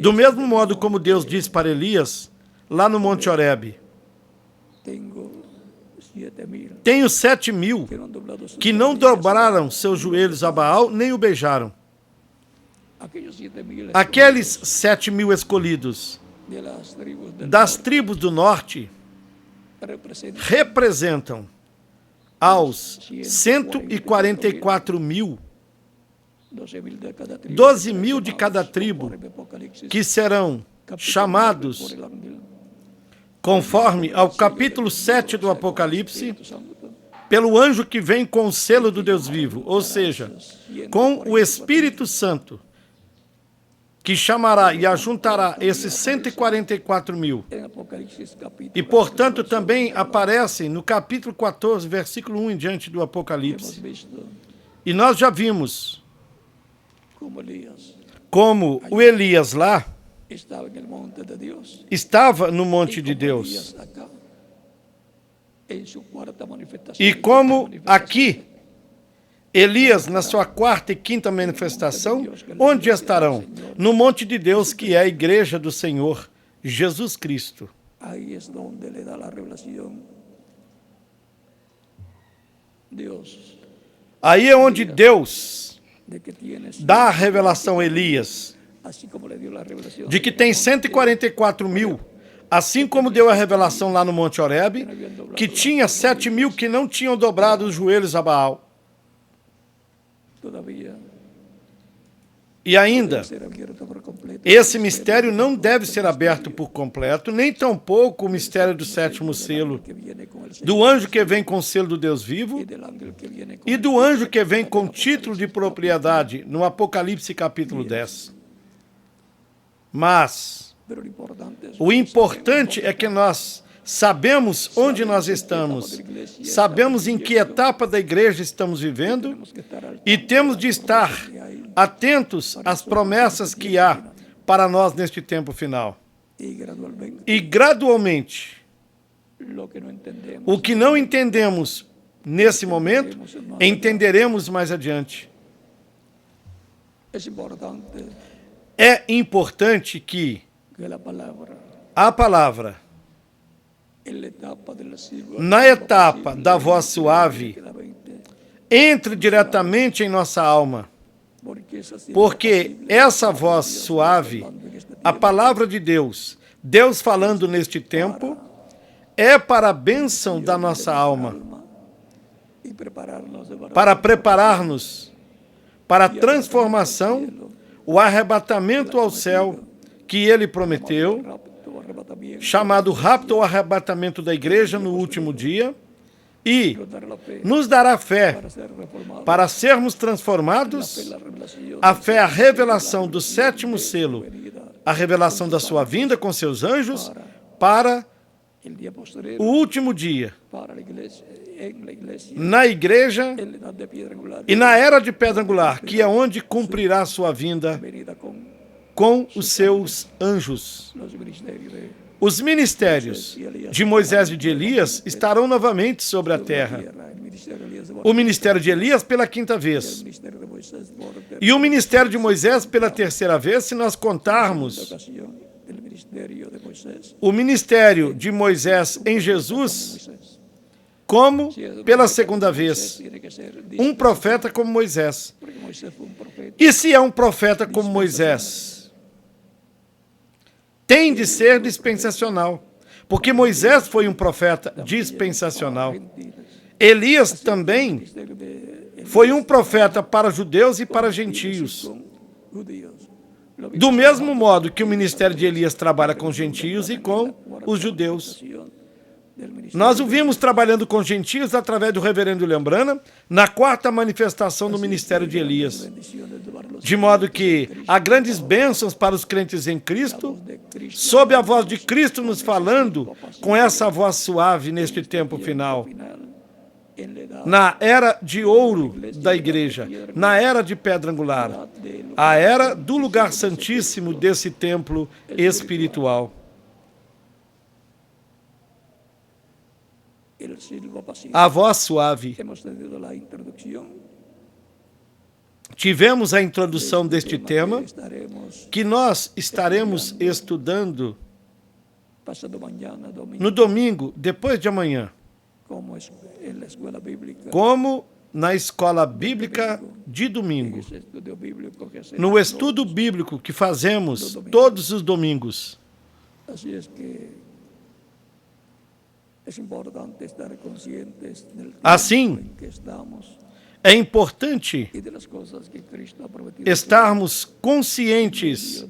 Speaker 2: Do mesmo modo como Deus disse para Elias, lá no Monte Horebe, tenho 7.000 que não dobraram seus joelhos a Baal, nem o beijaram. Aqueles 7.000 escolhidos das tribos do norte representam aos 144.000, 12.000 de cada tribo, que serão chamados, conforme ao capítulo 7 do Apocalipse, pelo anjo que vem com o selo do Deus vivo, ou seja, com o Espírito Santo, que chamará e ajuntará esses 144 mil.
Speaker 1: En Apocalipsis capítulo.
Speaker 2: E, portanto, também aparecem no capítulo 14, versículo 1 em diante do
Speaker 1: Hemos
Speaker 2: Apocalipse.
Speaker 1: visto
Speaker 2: E nós já vimos
Speaker 1: como Elías
Speaker 2: como o Elias lá
Speaker 1: estaba en el monte de Dios.
Speaker 2: estava no
Speaker 1: Y
Speaker 2: monte de
Speaker 1: como
Speaker 2: Deus.
Speaker 1: Elías acá, en su cuarta manifestación.
Speaker 2: E como aqui, Elias, na sua quarta e quinta manifestação, onde estarão? No monte de Deus, que é a igreja do Senhor, Jesus Cristo.
Speaker 1: Ahí es donde le da la revelación Dios
Speaker 2: Aí é onde Deus
Speaker 1: de que tienes,
Speaker 2: dá a revelação a Elias,
Speaker 1: así como le dio la revelación
Speaker 2: de que tem 144 mil, assim como deu a revelação lá no Monte Horebe, que tinha 7 mil que não tinham dobrado os joelhos a Baal.
Speaker 1: todavía
Speaker 2: E ainda,
Speaker 1: ser abierto por completo.
Speaker 2: esse mistério não deve ser aberto por completo, nem tampouco o mistério do sétimo selo,
Speaker 1: Que viene con el Señor
Speaker 2: do anjo que vem com o selo do Deus vivo
Speaker 1: y del ángel que viene con
Speaker 2: e do anjo que vem com título de propriedade, no Apocalipse capítulo 10. Mas
Speaker 1: Pero lo importante es
Speaker 2: o importante é que nós sabemos onde nós estamos, sabemos em que etapa da igreja estamos vivendo
Speaker 1: tenemos que estar al
Speaker 2: e temos de estar atentos às promessas que há para nós neste tempo final.
Speaker 1: y gradualmente
Speaker 2: E gradualmente,
Speaker 1: lo que no entendemos
Speaker 2: o que não entendemos nesse momento, entenderemos mais adiante.
Speaker 1: es importante
Speaker 2: É importante que
Speaker 1: que la palabra
Speaker 2: a palavra,
Speaker 1: en la etapa del siglo
Speaker 2: na etapa da voz suave,
Speaker 1: que da 20,
Speaker 2: entre diretamente em nossa alma, porque essa voz suave, a palavra de Deus, Deus falando neste tempo, é para a bênção da nossa alma, para preparar-nos para a transformação, o arrebatamento ao céu que ele prometeu, chamado rapto ou arrebatamento da igreja no último dia, e nos dará fé para sermos transformados, a fé, a revelação do sétimo selo, a revelação da sua vinda com seus anjos, para o último dia, na igreja e na era de pedra angular, que é onde cumprirá a sua vinda com os seus anjos. Os ministérios de Moisés e de Elias estarão novamente sobre a terra. O ministério de Elias pela quinta vez. E o ministério de Moisés pela terceira vez, se nós contarmos o ministério de Moisés em Jesus como pela segunda vez. Um profeta como Moisés. E se é um profeta como Moisés, tem de ser dispensacional, porque Moisés foi um profeta dispensacional. Elias também foi um profeta para judeus e para gentios. Do mesmo modo que o ministério de Elias trabalha com gentios e com os judeus. Nós o vimos trabalhando com gentios através do reverendo Lembrana, na quarta manifestação do ministério de Elias. De modo que há grandes bênçãos para os crentes em Cristo, sob a voz de Cristo nos falando, com essa voz suave neste tempo final. Na era de ouro da igreja, na era de pedra angular, a era do lugar santíssimo desse templo espiritual. A voz suave. Tivemos a introdução deste tema, que nós estaremos estudando no domingo, depois de amanhã, como na escola bíblica de domingo, no estudo bíblico que fazemos todos os domingos. Assim, é importante estarmos conscientes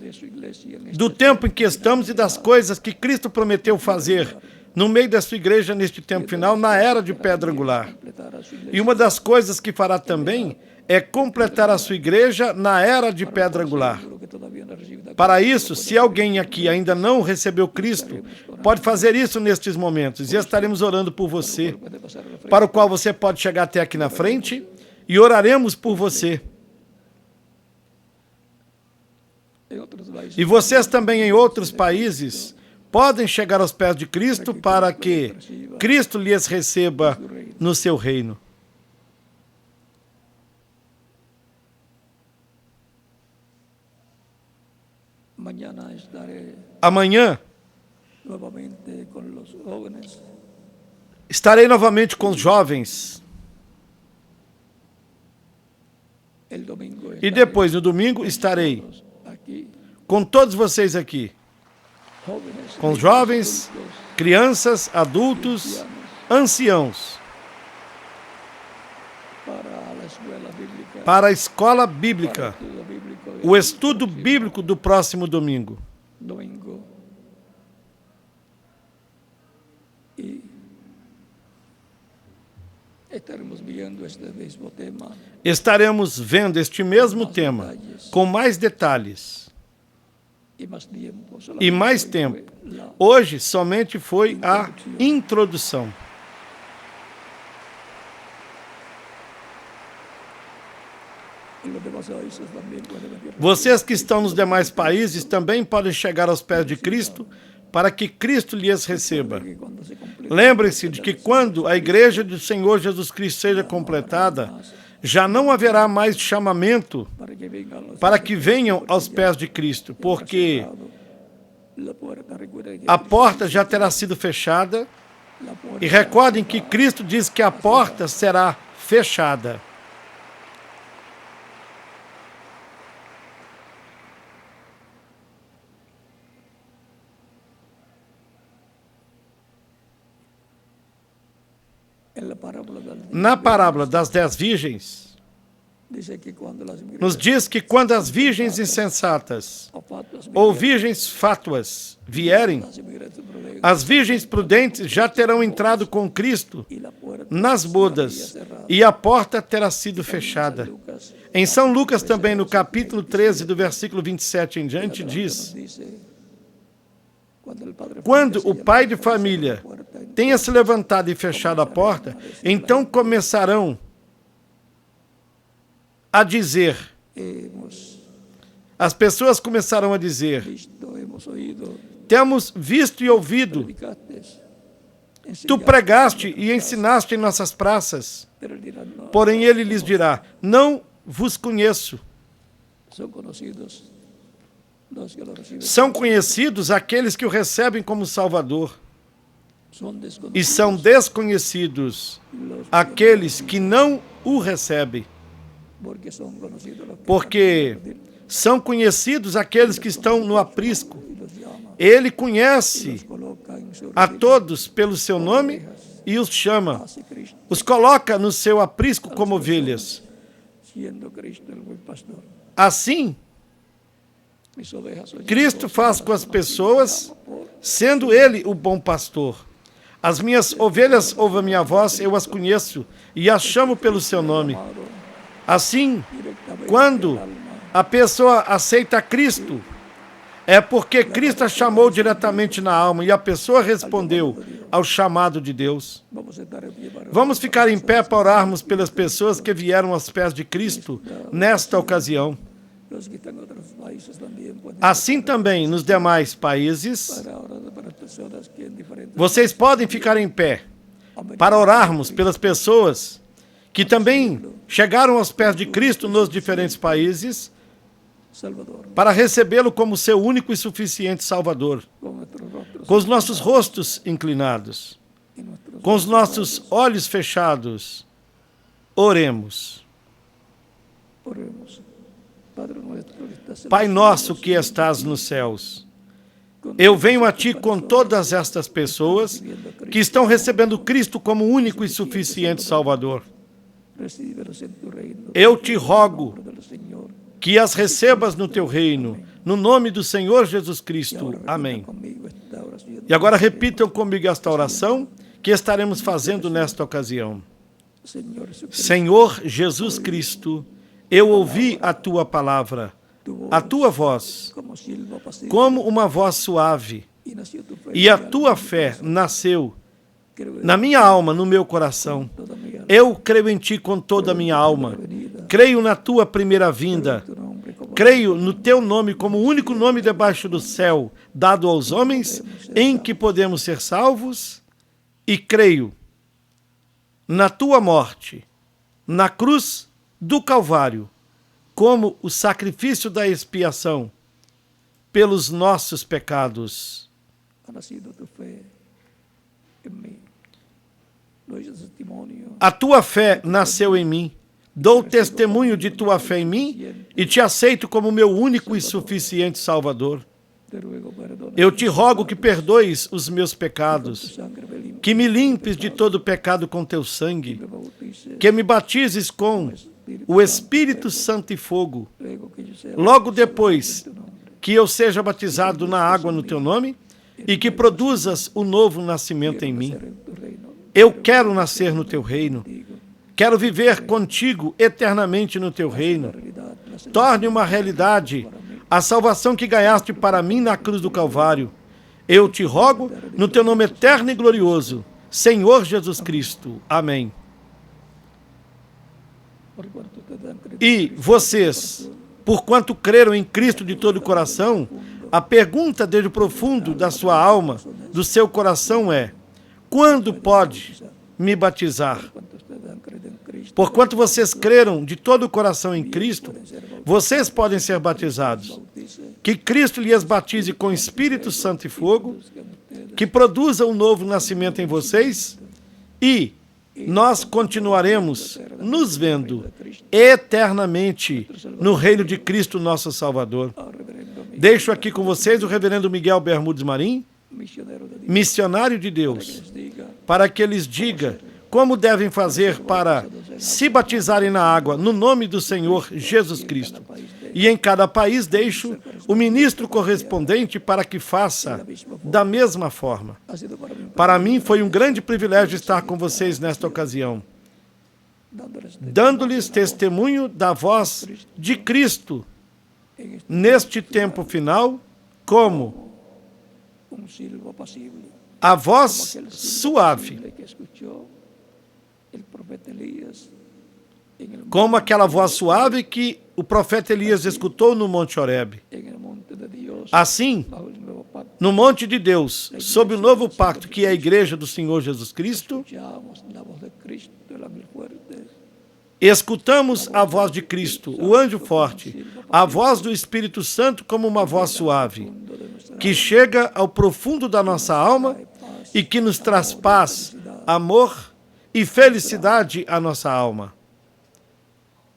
Speaker 2: do tempo em que estamos e das coisas que Cristo prometeu fazer no meio da sua igreja neste tempo final, na era de pedra angular. E uma das coisas que fará também é completar a sua igreja na era de pedra angular. Para isso, se alguém aqui ainda não recebeu Cristo, pode fazer isso nestes momentos e estaremos orando por você, para o qual você pode chegar até aqui na frente e oraremos por você. E vocês também em outros países podem chegar aos pés de Cristo para que Cristo lhes receba no seu reino. Amanhã estarei novamente com os jovens. E depois, no domingo, estarei com todos vocês aqui. Com os jovens, crianças, adultos, anciãos. Para a escola bíblica. O estudo bíblico do próximo domingo. Estaremos vendo este mesmo tema com mais detalhes e mais tempo. Hoje somente foi a introdução. Vocês que estão nos demais países também podem chegar aos pés de Cristo para que Cristo lhes receba. Lembre-se de que quando a igreja do Senhor Jesus Cristo seja completada, já não haverá mais chamamento para que venham aos pés de Cristo, porque a porta já terá sido fechada. E recordem que Cristo diz que a porta será fechada. Na parábola das 10 virgens, nos diz que quando as virgens insensatas ou virgens fátuas vierem, as virgens prudentes já terão entrado com Cristo nas bodas e a porta terá sido fechada. Em São Lucas também, no capítulo 13, do versículo 27 em diante, diz: quando o pai de família tenha se levantado e fechado a porta, então começarão a dizer, as pessoas começarão a dizer, temos visto e ouvido, tu pregaste e ensinaste em nossas praças. Porém ele lhes dirá, não vos conheço. São conhecidos aqueles que o recebem como Salvador. E são desconhecidos aqueles que não o recebem. Porque são conhecidos aqueles que estão no aprisco. Ele conhece a todos pelo seu nome e os chama. Os coloca no seu aprisco como ovelhas. Assim, Cristo faz com as pessoas, sendo Ele o bom pastor. As minhas ovelhas ouvem a minha voz, eu as conheço e as chamo pelo seu nome. Assim, quando a pessoa aceita Cristo, é porque Cristo a chamou diretamente na alma e a pessoa respondeu ao chamado de Deus. Vamos ficar em pé para orarmos pelas pessoas que vieram aos pés de Cristo nesta ocasião. Assim também nos demais países, vocês podem ficar em pé para orarmos pelas pessoas que também chegaram aos pés de Cristo nos diferentes países, para recebê-lo como seu único e suficiente Salvador, com os nossos rostos inclinados, com os nossos olhos fechados, oremos. Pai nosso que estás nos céus, eu venho a Ti com todas estas pessoas que estão recebendo Cristo como único e suficiente Salvador. Eu te rogo que as recebas no Teu reino, no nome do Senhor Jesus Cristo. Amém. E agora repitam comigo esta oração que estaremos fazendo nesta ocasião. Senhor Jesus Cristo, eu ouvi a Tua palavra. a tua voz,
Speaker 1: como silbo apacible,
Speaker 2: como uma voz suave,
Speaker 1: y nació tu fe
Speaker 2: e
Speaker 1: en
Speaker 2: a
Speaker 1: mi
Speaker 2: tua
Speaker 1: alma,
Speaker 2: fé nasceu
Speaker 1: creo en
Speaker 2: na minha alma, no meu coração.
Speaker 1: toda mi alma,
Speaker 2: Eu creio em ti com toda a minha alma. Creio na tua primeira vinda.
Speaker 1: tu nombre como
Speaker 2: Creio no teu nome como o único nome debaixo do céu dado aos homens em que podemos ser salvos. E creio na tua morte, na cruz do Calvário, como o sacrifício da expiação pelos nossos pecados.
Speaker 1: ha nacido tu fe en mí. Doy testimonio
Speaker 2: A tua fé nasceu em mim. Dou testemunho de tua fé em mim e te aceito como meu único e suficiente Salvador.
Speaker 1: te ruego perdona
Speaker 2: Eu te rogo que perdoes os meus
Speaker 1: tu
Speaker 2: pecados,
Speaker 1: sangre me limpie,
Speaker 2: que me limpes de todo pecado com teu sangue,
Speaker 1: me bautices,
Speaker 2: que me batizes com o Espírito Santo e fogo.
Speaker 1: ruego que yo sea
Speaker 2: Logo depois
Speaker 1: en tu nombre,
Speaker 2: que eu seja batizado na água no teu nome e que produzas o novo nascimento em mim.
Speaker 1: ser en tu reino,
Speaker 2: Eu quero nascer no teu reino.
Speaker 1: digo,
Speaker 2: Quero viver contigo eternamente no teu reino.
Speaker 1: realidad, la salvación
Speaker 2: Torne uma realidade a salvação que ganhaste para mim na cruz do Calvário. Eu te rogo no teu nome eterno e glorioso, Senhor Jesus Cristo. Amém.
Speaker 1: por cuanto te dan crédito,
Speaker 2: E vocês, porquanto creram em Cristo de todo o coração, a pergunta desde o profundo da sua alma, do seu coração é: quando pode me batizar?
Speaker 1: cuanto te dan crédito en Cristo,
Speaker 2: Porquanto vocês creram de todo o coração em Cristo, vocês podem ser batizados.
Speaker 1: dice
Speaker 2: Que Cristo lhes batize com Espírito Santo e fogo, que produza um novo nascimento em vocês e nós continuaremos nos vendo eternamente no reino de Cristo, nosso Salvador.
Speaker 1: al reverendo
Speaker 2: Deixo aqui com vocês o reverendo Miguel Bermudes Marim,
Speaker 1: misionero de Dios,
Speaker 2: missionário de Deus,
Speaker 1: les diga
Speaker 2: para que eles digam como devem fazer para se batizarem na água no nome do Senhor Jesus Cristo. E em cada país deixo o ministro correspondente para que faça da mesma forma.
Speaker 1: ha sido para mí,
Speaker 2: Para mim foi um grande privilégio estar com vocês nesta ocasião,
Speaker 1: dándoles
Speaker 2: dando-lhes testemunho da voz de Cristo
Speaker 1: en este
Speaker 2: neste tempo final, como
Speaker 1: un silbo apacible,
Speaker 2: a voz suave,
Speaker 1: que escuchó el profeta Elías en el,
Speaker 2: como aquela voz suave que o profeta Elias escutou no Monte Horebe.
Speaker 1: en el monte de Dios,
Speaker 2: Assim,
Speaker 1: bajo el nuevo pacto,
Speaker 2: no monte de Deus, sob o novo pacto que é a igreja do Senhor Jesus Cristo,
Speaker 1: escuchamos la voz de Cristo, el ángel fuerte,
Speaker 2: escutamos a voz de Cristo, o anjo forte, a voz do Espírito Santo como uma voz suave, que chega ao profundo da nossa alma e que nos traz paz, amor e felicidade à nossa alma.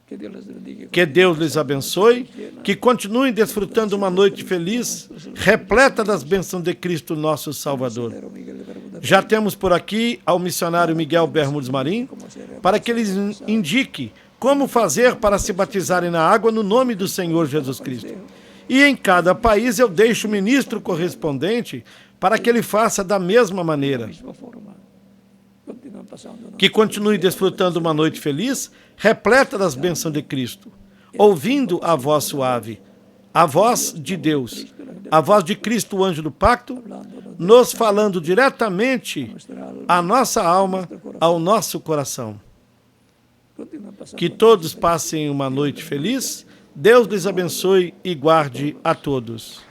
Speaker 1: que Dios les bendiga.
Speaker 2: Que Deus lhes abençoe, que continuem desfrutando uma noite feliz, repleta das bênçãos de Cristo, nosso Salvador.
Speaker 1: Miguel Bermúdez,
Speaker 2: Já temos por aqui ao missionário Miguel Bermudes Marim, para que ele indique como fazer para se batizarem na água no nome do Senhor Jesus Cristo. E em cada país eu deixo o ministro correspondente para que ele faça da mesma maneira.
Speaker 1: misma forma, continúan pasando
Speaker 2: Que continue desfrutando uma noite feliz, repleta das bênçãos de Cristo, ouvindo a voz suave, a voz de Deus, a voz de Cristo, o anjo do pacto, nos falando diretamente
Speaker 1: nuestra alma,
Speaker 2: à nossa alma, ao nosso coração.
Speaker 1: continúan pasando
Speaker 2: Que todos passem uma noite feliz. Deus lhes abençoe e guarde a todos.